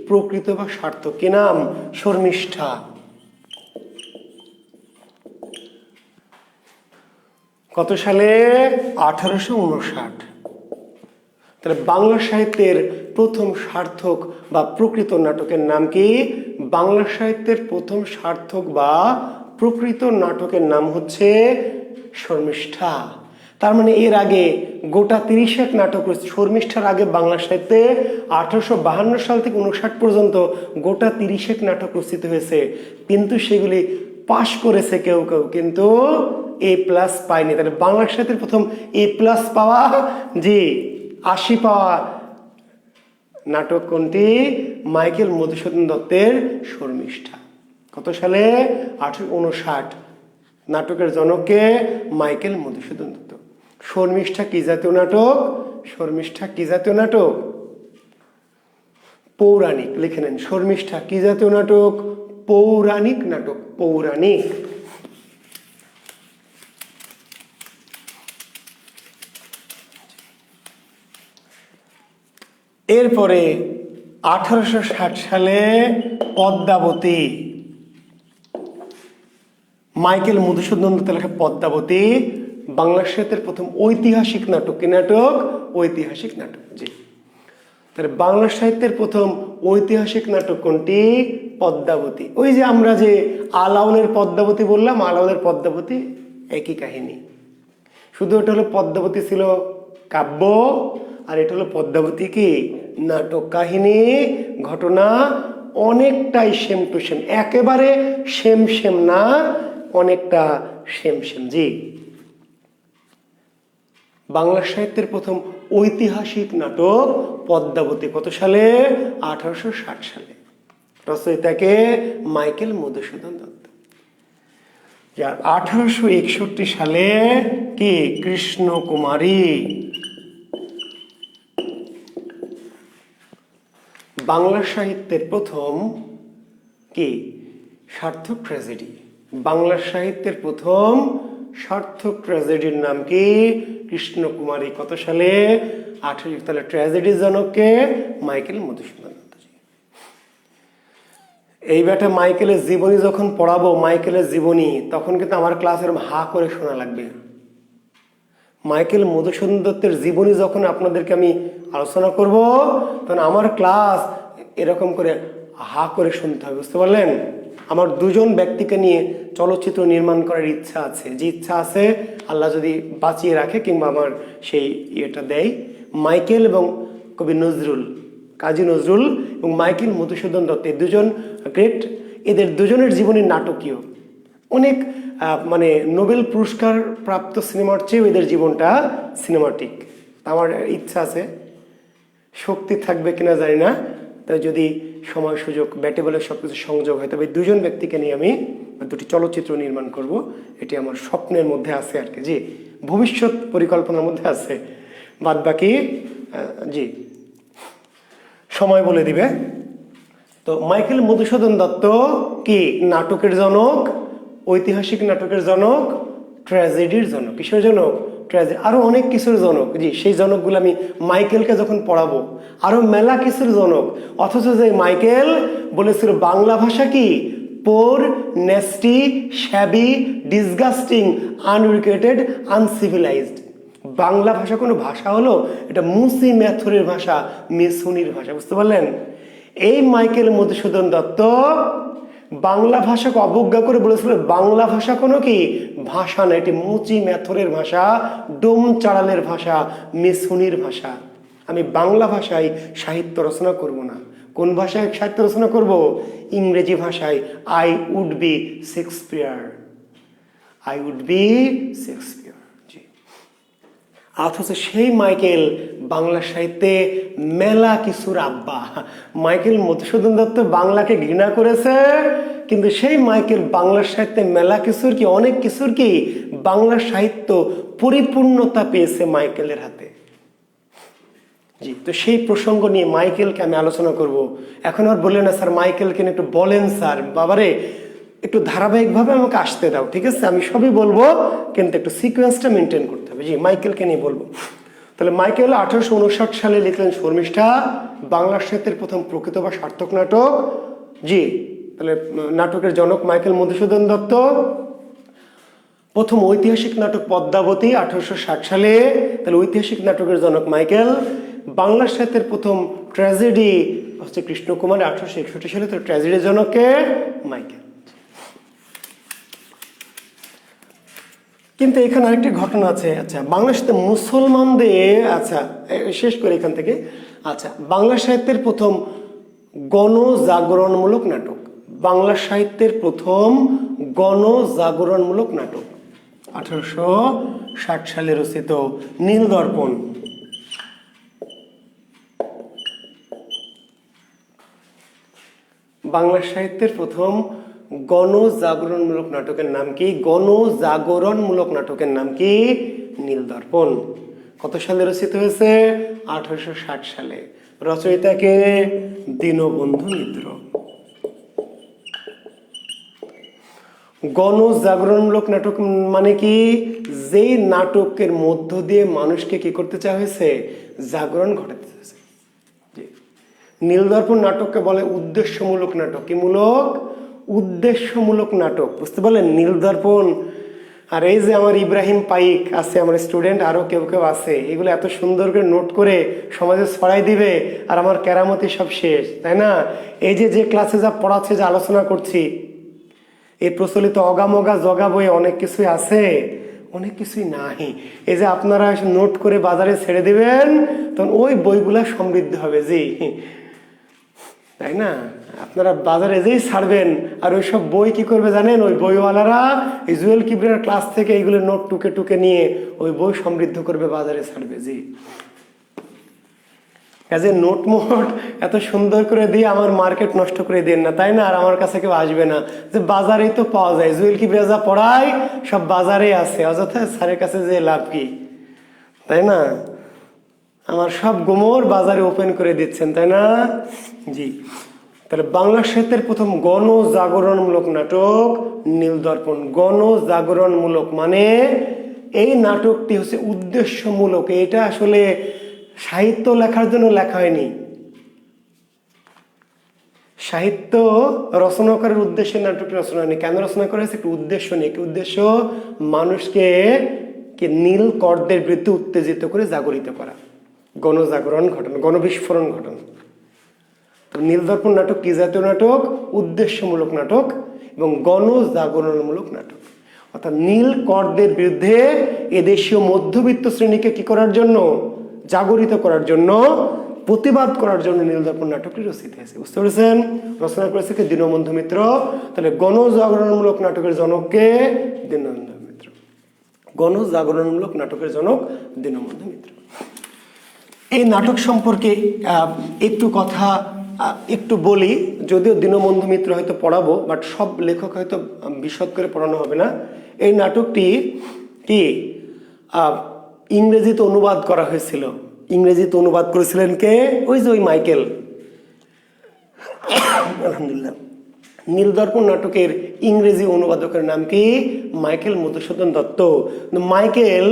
প্রকৃত বা সার্থক। কি নাম? শর্মিষ্ঠা। কত সালে? 1859। তাহলে বাংলা সাহিত্যের প্রথম সার্থক বা প্রকৃত নাটকের নাম কি? বাংলা সাহিত্যের প্রথম সার্থক বা প্রকৃত নাটকের নাম হচ্ছে শর্মিষ্ঠা। তার মানে এর আগে গোটা 30 নাটক রয়েছে। শর্মিষ্ঠার আগে বাংলা সাহিত্যে 1852 সাল থেকে 59 পর্যন্ত গোটা 30 নাটক রচিত হয়েছে, কিন্তু সেগুলি পাশ করেছে কেউ কেউ, কিন্তু A+ পায়নি। তাহলে বাংলা সাহিত্যের প্রথম A+ পাওয়া, জি 80 পাওয়া নাটক কোনটি? মাইকেল মধুসূদন দত্তের শর্মিষ্ঠা। কত সালে? 1859। নাটকের জনককে মাইকেল মধুসূদন দত্ত। শর্মিষ্ঠা কি জাতীয় নাটক? শর্মিষ্ঠা কি জাতীয় নাটক? পৌরাণিক। লিখে নেন, শর্মিষ্ঠা কি জাতীয় নাটক? পৌরাণিক নাটক। পৌরাণিক। এরপরে 1860 সালে পদ্মাবতী, মাইকেল মধুসূদন দত্তের লেখা পদ্মাবতী বাংলা সাহিত্যের প্রথম ঐতিহাসিক নাটক। কি নাটক? ঐতিহাসিক নাটক। জি, তাহলে বাংলা সাহিত্যের প্রথম ঐতিহাসিক নাটক কোনটি? পদ্মাবতী। ওই যে আমরা যে আলাওলের পদ্মাবতী বললাম, আলাওলের পদ্মাবতী একই কাহিনী, শুধু এটা হলো পদ্মাবতী ছিল কাব্য, আর এটা হলো পদ্মাবতী কি নাটক। কাহিনী ঘটনা অনেকটাই সেম টু সেম, একেবারে সেম সেম না, অনেকটা সেম সেম। জি, বাংলা সাহিত্যের প্রথম ঐতিহাসিক নাটক পদ্মাবতী। কত সালে? 1860 সালে। রচয়িতাকে মাইকেল মধুসূদন দত্ত। 1861 সালে কি? কৃষ্ণ কুমারী। বাংলা সাহিত্যের প্রথম কি সার্থক ট্র্যাজেডি। বাংলা সাহিত্যের প্রথম সার্থক ট্র্যাজেডির নাম কি? কৃষ্ণকুমারী। কত সালে? 1800। তাহলে ট্র্যাজেডি জনককে মাইকেল মধুসূদন দত্ত। এই বেটা মাইকেলের জীবনী যখন পড়াবো, মাইকেলের জীবনী, তখন কিন্তু আমার ক্লাসের হা করে শোনা লাগবে। মাইকেল মধুসূদন দত্তের জীবনী যখন আপনাদেরকে আমি আলোচনা করব, তখন আমার ক্লাস এরকম করে হা করে শুনতে হবে, বুঝতে পারলেন? আমার দুজন ব্যক্তিকে নিয়ে চলচ্চিত্র নির্মাণ করার ইচ্ছা আছে। যে ইচ্ছা আছে, আল্লাহ যদি বাঁচিয়ে রাখে কিংবা আমার সেই ইয়েটা দেয়, মাইকেল এবং কবি নজরুল, কাজী নজরুল এবং মাইকেল মধুসূদন দত্ত, এই দুজন গ্রেট। এদের দুজনের জীবনী নাটকীয়, অনেক মানে নোবেল পুরস্কার প্রাপ্ত সিনেমার চেয়েও এদের জীবনটা সিনেমাটিক। আমার ইচ্ছা আছে, শক্তি থাকবে কিনা জানি না, তাই যদি সময় সুযোগ ব্যাটে বলে সব কিছু সংযোগ হয়, তবে দুজন ব্যক্তিকে নিয়ে আমি দুটি চলচ্চিত্র নির্মাণ করব। এটি আমার স্বপ্নের মধ্যে আছে আর কি, জি, ভবিষ্যৎ পরিকল্পনার মধ্যে আছে। বাদ বাকি জি সময় বলে দিবে। তো মাইকেল মধুসূদন দত্ত কি? নাটকের জনক, ঐতিহাসিক নাটকের জনক, ট্র্যাজেডির জনক। কিসের জনক? ট্র্যাজেডি। আরো অনেক কিছুর জনক, জি, সেই জনকগুলো আমি মাইকেলকে যখন পড়াবো, আরো মেলা কিছুর জনক। অথচ যে মাইকেল বলেছিল বাংলা ভাষা কি? Poor, nasty, shabby, disgusting, uneducated, uncivilized. Bangla ভাষা কোনো ভাষা হলো? এটা মুসি ম্যাথরের ভাষা, মেসুনির ভাষা, বুঝতে পারলেন? এই মাইকেল মধুসূদন দত্ত বাংলা ভাষাকে অবজ্ঞা করে বলেছিল বাংলা ভাষা কোনো কি ভাষা না, এটি মুচি ম্যাথরের ভাষা, ডোম চাড়ালের ভাষা, মেসুনির ভাষা। আমি বাংলা ভাষায় সাহিত্য রচনা করব না। কোন ভাষায় সাহিত্য রচনা করব? ইংরেজি ভাষায়। I would be Shakespeare, I would be Shakespeare. জি, অথচ সেই মাইকেল বাংলা সাহিত্যে মেলা কিছুর আব্বা। মাইকেল মধুসূদন দত্ত বাংলাকে ঘৃণা করেছে, কিন্তু সেই মাইকেল বাংলা সাহিত্যে মেলা কিছুর কি, অনেক কিছুর কি, বাংলা সাহিত্য পরিপূর্ণতা পেয়েছে মাইকেলের হাতে। জি, তো সেই প্রসঙ্গ নিয়ে মাইকেলকে আমি আলোচনা করব। এখন আর বললেন না স্যার মাইকেলকে একটু বলেন স্যার, বাবারে একটু ধারাবাহিকভাবে আমাকে আসতে দাও, ঠিক আছে? আমি সবই বলবো, কিন্তু একটু সিকোয়েন্সটা মেনটেন করতে হবে। জি, মাইকেলকে নিয়ে বলবো। তাহলে মাইকেল 1859 সালে লিখলেন শর্মিষ্ঠা, বাংলা সাহিত্যের প্রথম প্রকৃত বা সার্থক নাটক। জি, তাহলে নাটকের জনক মাইকেল মধুসূদন দত্ত। প্রথম ঐতিহাসিক নাটক পদ্মাবতী 1860 সালে, তাহলে ঐতিহাসিক নাটকের জনক মাইকেল। বাংলা সাহিত্যের প্রথম ট্র্যাজেডি হচ্ছে কৃষ্ণকুমারী 1861 সালে, তো ট্র্যাজেডির জনককে মাইকেল। কিন্তু এখানে আরেকটি ঘটনা আছে। আচ্ছা, বাংলা সাহিত্যে মুসলমানদের, আচ্ছা শেষ করে এখান থেকে। আচ্ছা, বাংলা সাহিত্যের প্রথম গণজাগরণমূলক নাটক, বাংলা সাহিত্যের প্রথম গণজাগরণমূলক নাটক 1860 সালে রচিত নীলদর্পণ। বাংলা সাহিত্যের প্রথম গণজাগরণমূলক নাটকের নাম কি? গণজাগরণমূলক নাটকের নাম কি? নীলদর্পণ। কত সালে রচিত হয়েছে? 1860 সালে। রচয়িতাকে দীনবন্ধু মিত্র। গণজাগরণমূলক নাটক মানে কি? যেই নাটকের মধ্য দিয়ে মানুষকে কি করতে চাওয়া হয়েছে? জাগরণ ঘটাতে চাইছে। নীলদর্পণ নাটককে বলে উদ্দেশ্যমূলক নাটক। কি মূলক? উদ্দেশ্যমূলক নাটক, বুঝতে পারলেন? নীলদর্পণ। আর এই যে আমার ইব্রাহিম পাইক আছে, আমার স্টুডেন্ট আরো কেউ কেউ আছে, এগুলো এত সুন্দর করে নোট করে সমাজে ছড়াই দিবে, আর আমার কেরামতি সব শেষ, তাই না? এই যে ক্লাসে যা পড়াচ্ছে, যে আলোচনা করছি, এই প্রচলিত অগামগা জগা বইয়ে অনেক কিছুই আছে, অনেক কিছুই নাই। এই যে আপনারা নোট করে বাজারে ছেড়ে দিবেন, তখন ওই বইগুলা সমৃদ্ধ হবে। জি, তাই না? আপনারা বাজারে যেই ছাড়বেন, আর ওই সব বই কি করবে জানেন? ওই বইওয়ালারা এই জুয়েল কিবরিয়ার ক্লাস থেকে এইগুলো নোট টুকে টুকে নিয়ে ওই বই সমৃদ্ধ করবে, বাজারে ছাড়বে। জি, কাজে নোট মোট এত সুন্দর করে দিয়ে আমার মার্কেট নষ্ট করে দেন না, তাই না? আর আমার কাছে কেউ আসবে না, যে বাজারেই তো পাওয়া যায়, জুয়েল কিবরিয়া যা পড়ায় সব বাজারে আছে, অযথা স্যারের কাছে যে লাভ কি, তাই না? আমার সব গোমর বাজারে ওপেন করে দিচ্ছেন, তাই না? জি, তাহলে বাংলা সাহিত্যের প্রথম গণজাগরণমূলক নাটক নীলদর্পণ। গণজাগরণমূলক মানে এই নাটকটি হচ্ছে উদ্দেশ্যমূলক, এটা আসলে সাহিত্য লেখার জন্য লেখা হয়নি, সাহিত্য রচনাকারের উদ্দেশ্যে নাটকটি রচনা হয়নি। কেন রচনা করা হয়েছে? একটি উদ্দেশ্য নেই। কি উদ্দেশ্য? মানুষকে নীল কর্দের বিরুদ্ধে উত্তেজিত করে জাগরিত করা, গণজাগরণ ঘটনা, গণবিস্ফোরণ ঘটনা। তো নীলদর্পণ নাটক কি জাতীয় নাটক? উদ্দেশ্যমূলক নাটক এবং গণজাগরণমূলক নাটক। অর্থাৎ নীল কর্দের বিরুদ্ধে এদেশীয় মধ্যবিত্ত শ্রেণীকে কি করার জন্য? জাগরিত করার জন্য, প্রতিবাদ করার জন্য নীলদর্পণ নাটকটি রচিত হয়েছে। বুঝতে পেরেছেন? রচনা করেছে কি? দীনবন্ধু মিত্র। তাহলে গণজাগরণমূলক নাটকের জনককে? দীনবন্ধু মিত্র। গণজাগরণমূলক নাটকের জনক দীনবন্ধু মিত্র। এই নাটক সম্পর্কে একটু কথা একটু বলি, যদিও দীনবন্ধু মিত্র হয়তো পড়াবো, বাট সব লেখক হয়তো বিশদ করে পড়ানো হবে না। এই নাটকটি কি ইংরেজিতে অনুবাদ করা হয়েছিল। ইংরেজিতে অনুবাদ করেছিলেন কে? ওই যে ওই মাইকেল। আলহামদুলিল্লাহ। নীলদর্পণ নাটকের ইংরেজি অনুবাদকের নাম কি? মাইকেল মধুসূদন দত্ত। মাইকেল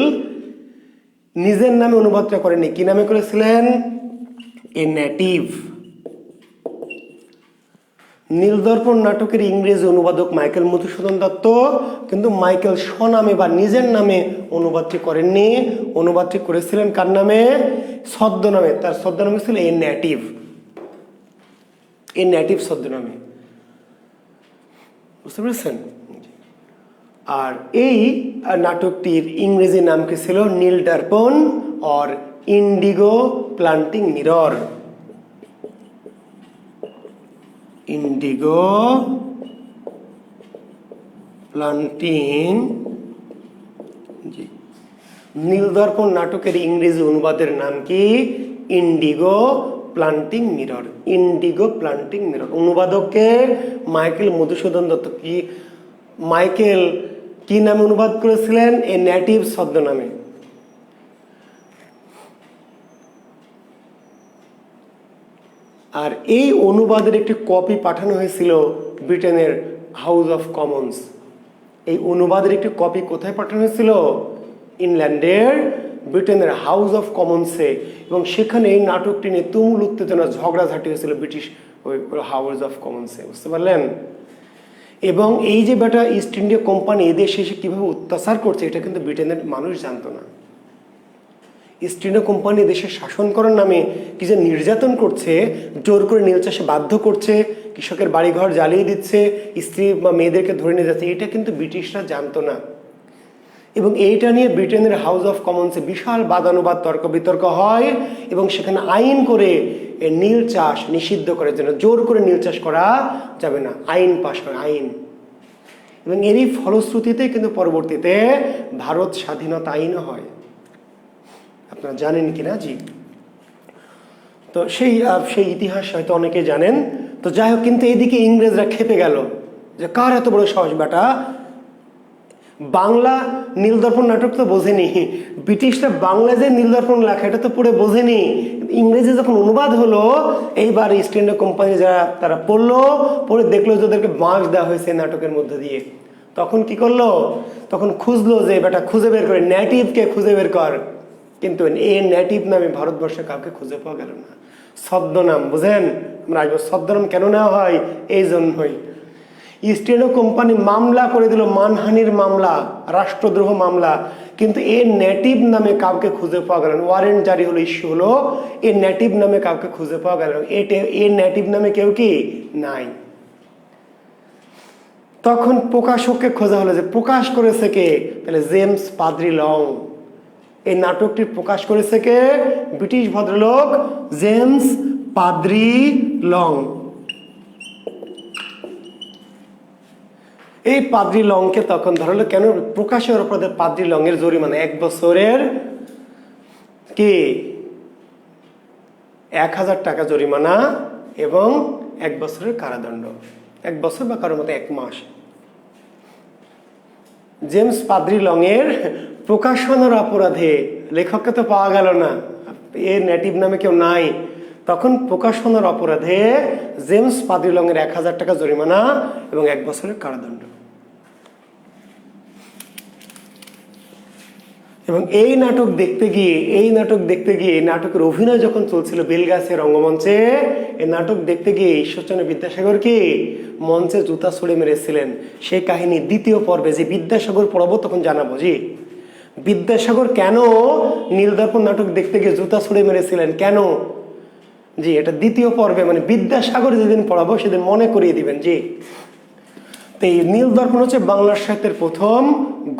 নিজের নামে অনুবাদটা করেনি, কি নামে করেছিলেন? A native. নীলদর্পণ নাটকের ইংরেজি অনুবাদক মাইকেল মধুসূদন দত্ত, কিন্তু মাইকেল স্বনামে বা নিজের নামে অনুবাদটি করেননি। অনুবাদটি করেছিলেন কার নামে? ছদ্মনামে। তার ছদ্মনামে ছিল এ নেটিভ। A native ছদ্মনামে। বুঝতে পেরেছেন? আর এই নাটকটির ইংরেজি নাম কি ছিল? Nildarpan or indigo planting mirror. Indigo planting. Nildarpan নাটকের ইংরেজি অনুবাদের নাম কি? Indigo planting mirror. Indigo planting mirror. অনুবাদককে? মাইকেল মধুসূদন দত্ত। কি মাইকেল কি নামে অনুবাদ করেছিলেন? A native ছদ্মনামে। আর এই অনুবাদের একটি কপি পাঠানো হয়েছিল ব্রিটেনের হাউস অফ কমন্স। এই অনুবাদের একটি কপি কোথায় পাঠানো হয়েছিল? ইংল্যান্ডের ব্রিটেনের হাউস অফ কমন্সে। এবং সেখানে এই নাটকটি নিয়ে তুমুল উত্তেজনা, ঝগড়াঝাটি হয়েছিল ব্রিটিশ ওই হাউস অফ কমন্সে। বুঝতে পারলেন? এবং এই যে বেটা ইস্ট ইন্ডিয়া কোম্পানি এদেশে এসে কীভাবে অত্যাচার করছে, এটা কিন্তু ব্রিটেনের মানুষ জানতো না। ইস্ট ইন্ডিয়া কোম্পানি দেশে শাসন করার নামে কি যে নির্যাতন করছে, জোর করে নীল চাষে বাধ্য করছে, কৃষকের বাড়িঘর জ্বালিয়ে দিচ্ছে, স্ত্রী বা মেয়েদেরকে ধরে নিয়ে যাচ্ছে, এটা কিন্তু ব্রিটিশরা জানতো না। এবং এইটা নিয়ে ব্রিটেনের হাউস অফ কমন্সে বিশাল বাদানুবাদ, তর্ক বিতর্ক হয় এবং সেখানে আইন করে নীল চাষ নিষিদ্ধ করার জন্য, জোর করে নীল চাষ করা যাবে না, আইন পাশ করে, আইন। এবং এরই ফলশ্রুতিতে কিন্তু পরবর্তীতে ভারত স্বাধীনতা আইনও হয়। আপনারা জানেন কিনা? জি। তো সেই ইতিহাস হয়তো অনেকে জানেন। তো যাই হোক, কিন্তু এইদিকে ইংরেজরা খেপে গেল যে কার এত বড় সাহস, বেটা বাংলা নীলদর্পণ নাটক তো বোঝেনি, ব্রিটিশরা বাংলা যে নীলদর্পণ লেখা এটা তো পড়ে বোঝেনি। ইংরেজি যখন অনুবাদ হলো, এইবার ইস্ট ইন্ডিয়া কোম্পানি যারা তারা পড়লো, পড়ে দেখলো যে ওদেরকে বাঁশ দেওয়া হয়েছে নাটকের মধ্যে দিয়ে। তখন কি করলো? তখন খুঁজলো যে বেটা খুঁজে বের করে, নেটিভকে খুঁজে বের কর। কিন্তু এই নেটিভ নামে ভারতবর্ষে কাউকে খুঁজে পাওয়া গেল না। ছদ্মনাম, বুঝেন? আমরা আসবো ছদ্মনাম কেন নেওয়া হয়, এই জন্যই। ইস্ট ইন্ডিয়া কোম্পানি মামলা করে দিল, মানহানির মামলা, রাষ্ট্রদ্রোহ মামলা, কিন্তু এ নেটিভ নামে কাউকে খুঁজে পাওয়া গেল না। ওয়ারেন্ট জারি হলো, ইস্যু হলো, এ নেটিভ নামে কাউকে খুঁজে পাওয়া গেল না। এ নেটিভ নামে কেউ কি নাই। তখন প্রকাশককে খোঁজা হলো যে প্রকাশ করেছে কে? তাহলে জেমস পাদ্রি লং। এই নাটকটি প্রকাশ করেছে কে? ব্রিটিশ ভদ্রলোক জেমস পাদ্রি লং। এই পাদ্রি লংকে তখন ধরলো কেন? প্রকাশের অপরাধে পাদ্রি লংয়ের জরিমানা 1 বছরের কি 1000 টাকা জরিমানা এবং 1 বছরের কারাদণ্ড। 1 বছর বা কারোর মতো 1 মাস। জেমস পাদ্রি লংয়ের প্রকাশনার অপরাধে লেখককে তো পাওয়া গেল না, এর নেটিভ নামে কেউ নাই, তখন প্রকাশনার অপরাধে জেমস পাদ্রিলংয়ের 1000 টাকা জরিমানা এবং 1 বছরের কারাদণ্ড। এবং এই নাটক দেখতে গিয়ে এই নাটকের অভিনয় যখন চলছিল বেলগাছিয়া রঙ্গমঞ্চে, এই নাটক দেখতে গিয়ে ঈশ্বরচন্দ্র বিদ্যাসাগর কি মঞ্চে জুতা ছুঁড়ে মেরেছিলেন। সেই কাহিনী 2য় পর্বে, যে বিদ্যাসাগর পড়াবো তখন জানাবো। জি, বিদ্যাসাগর কেন নীলদর্পণ নাটক দেখতে গিয়ে জুতা ছুঁড়ে মেরেছিলেন, কেন? জি, এটা 2য় পর্বে, মানে বিদ্যাসাগর যেদিন পড়াবো সেদিন মনে করিয়ে দিবেন। জি, তো এই নীলদর্পণ হচ্ছে বাংলা সাহিত্যের প্রথম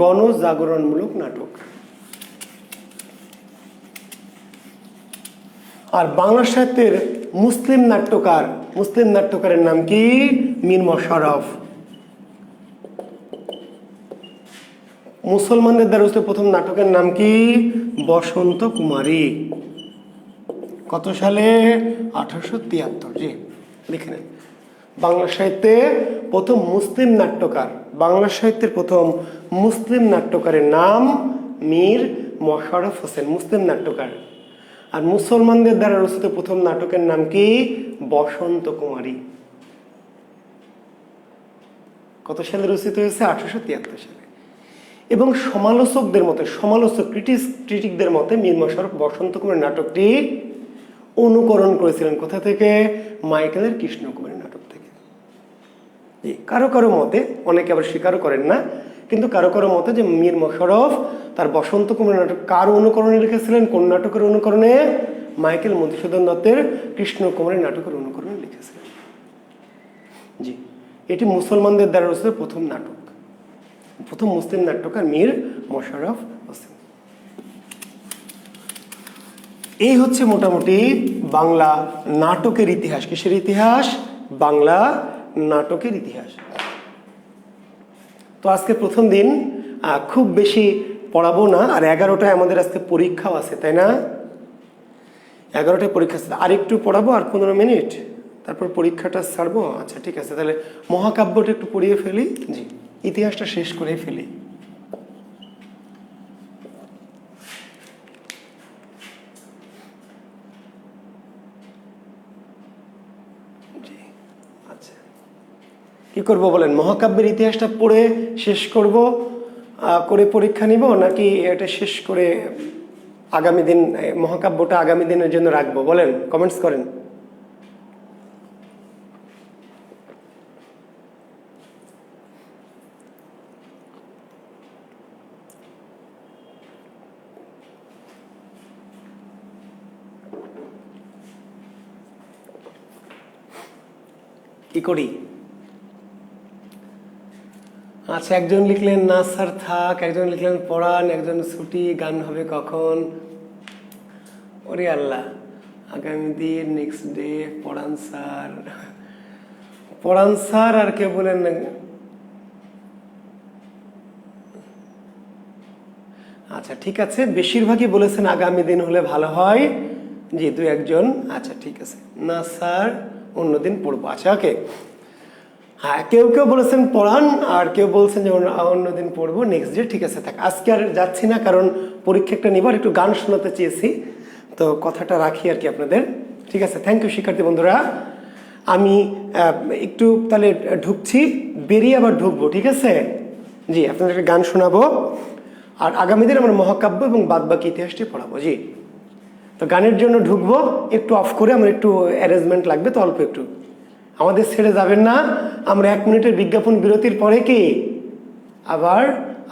গণজাগরণমূলক নাটক। আর বাংলা সাহিত্যের মুসলিম নাট্যকারের নাম কি? মীর মশাররফ। মুসলমানদের দ্বারা রচিত প্রথম নাটকের নাম কি? বসন্ত কুমারী। কত সালে? 1873। জি, লিখে নেন। বাংলা সাহিত্যে প্রথম মুসলিম নাট্যকারের নাম মীর মশাররফ হোসেন, মুসলিম নাট্যকার। আর মুসলমানদের দ্বারা রচিত প্রথম নাটকের নাম কি? বসন্ত কুমারী। কত সালে রচিত হয়েছে? 1873 সালে। এবং ক্রিটিকদের মতে মীর মশাররফ বসন্ত কুমারী নাটকটি অনুকরণ করেছিলেন কোথা থেকে? মাইকেলের কৃষ্ণকুমারী নাটক থেকে। কারো কারো মতে, অনেকে আবার স্বীকারও করেন না, কিন্তু কারো কারো মতে যে মীর মশাররফ তার বসন্ত কুমারী নাটক কার অনুকরণে লিখেছিলেন? কোন নাটকের অনুকরণে? মাইকেল মধুসূদন দত্তের কৃষ্ণকুমারী নাটকের অনুকরণে লিখেছিলেন। জি, এটি মুসলমানদের দ্বারা রচিত প্রথম নাটক, প্রথম মুসলিম নাট্যকার মীর মশাররফ হোসেন। এই হচ্ছে মোটামুটি বাংলা নাটকের ইতিহাস। কিসের ইতিহাস? বাংলা নাটকের ইতিহাস। তো আজকে প্রথম দিন, খুব বেশি পড়াবো না। আর 11টায় আমাদের আজকে পরীক্ষাও আছে, তাই না? 11টায় পরীক্ষা আছে, আর একটু পড়াবো, আর 15 মিনিট, তারপর পরীক্ষাটা ছাড়বো। আচ্ছা, ঠিক আছে, তাহলে মহাকাব্যটা একটু পড়িয়ে ফেলি। জি, ইতিহাসটা শেষ করে ফেলি। আচ্ছা, কি করব বলেন? মহাকাব্যের ইতিহাসটা পড়ে শেষ করব, করে পরীক্ষা নিব, নাকি এটা শেষ করে আগামী দিন মহাকাব্যটা আগামী দিনের জন্য রাখবো? বলেন, কমেন্টস করেন। কি করি? আচ্ছা, একজন লিখলেন না স্যার থাক, একজন লিখলেন পড়ান, একজন ছুটি, গান হবে কখন? ওরে আল্লাহ, আগামী দিন, নেক্সট ডে, পড়ান স্যার। আর কেউ বলেন আচ্ছা, ঠিক আছে, বেশিরভাগই বলেছেন আগামী দিন হলে ভালো হয়। জি, 2-1জন। আচ্ছা, ঠিক আছে, না স্যার অন্যদিন পড়বো। আচ্ছা, ওকে। হ্যাঁ, কেউ বলেছেন পড়ান, আর কেউ বলছেন যে অন্যদিন পড়বো, নেক্সট ডে। ঠিক আছে, থাক, আজকে আর যাচ্ছি না, কারণ পরীক্ষা একটা নিবার, একটু গান শোনাতে চেয়েছি, তো কথাটা রাখি আর কি আপনাদের। ঠিক আছে, থ্যাংক ইউ শিক্ষার্থী বন্ধুরা। আমি একটু তাহলে ঢুকছি, বেরিয়ে আবার ঢুকবো। ঠিক আছে? জি, আপনাদেরকে গান শোনাবো, আর আগামী দিন আমরা মহাকাব্য এবং বাদবাকি ইতিহাসটি পড়াবো। জি, তো গানের জন্য ঢুকবো, একটু অফ করে, আমার একটু অ্যারেঞ্জমেন্ট লাগবে, তো অল্প একটু, আমাদের ছেড়ে যাবেন না। আমরা 1 মিনিটের বিজ্ঞাপন বিরতির পরে কি আবার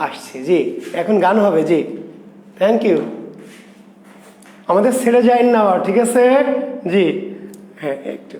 আসছি। জি, এখন গান হবে। জি, থ্যাংক ইউ, আমাদের ছেড়ে যায়েন না আবার। ঠিক আছে? জি, হ্যাঁ, একটু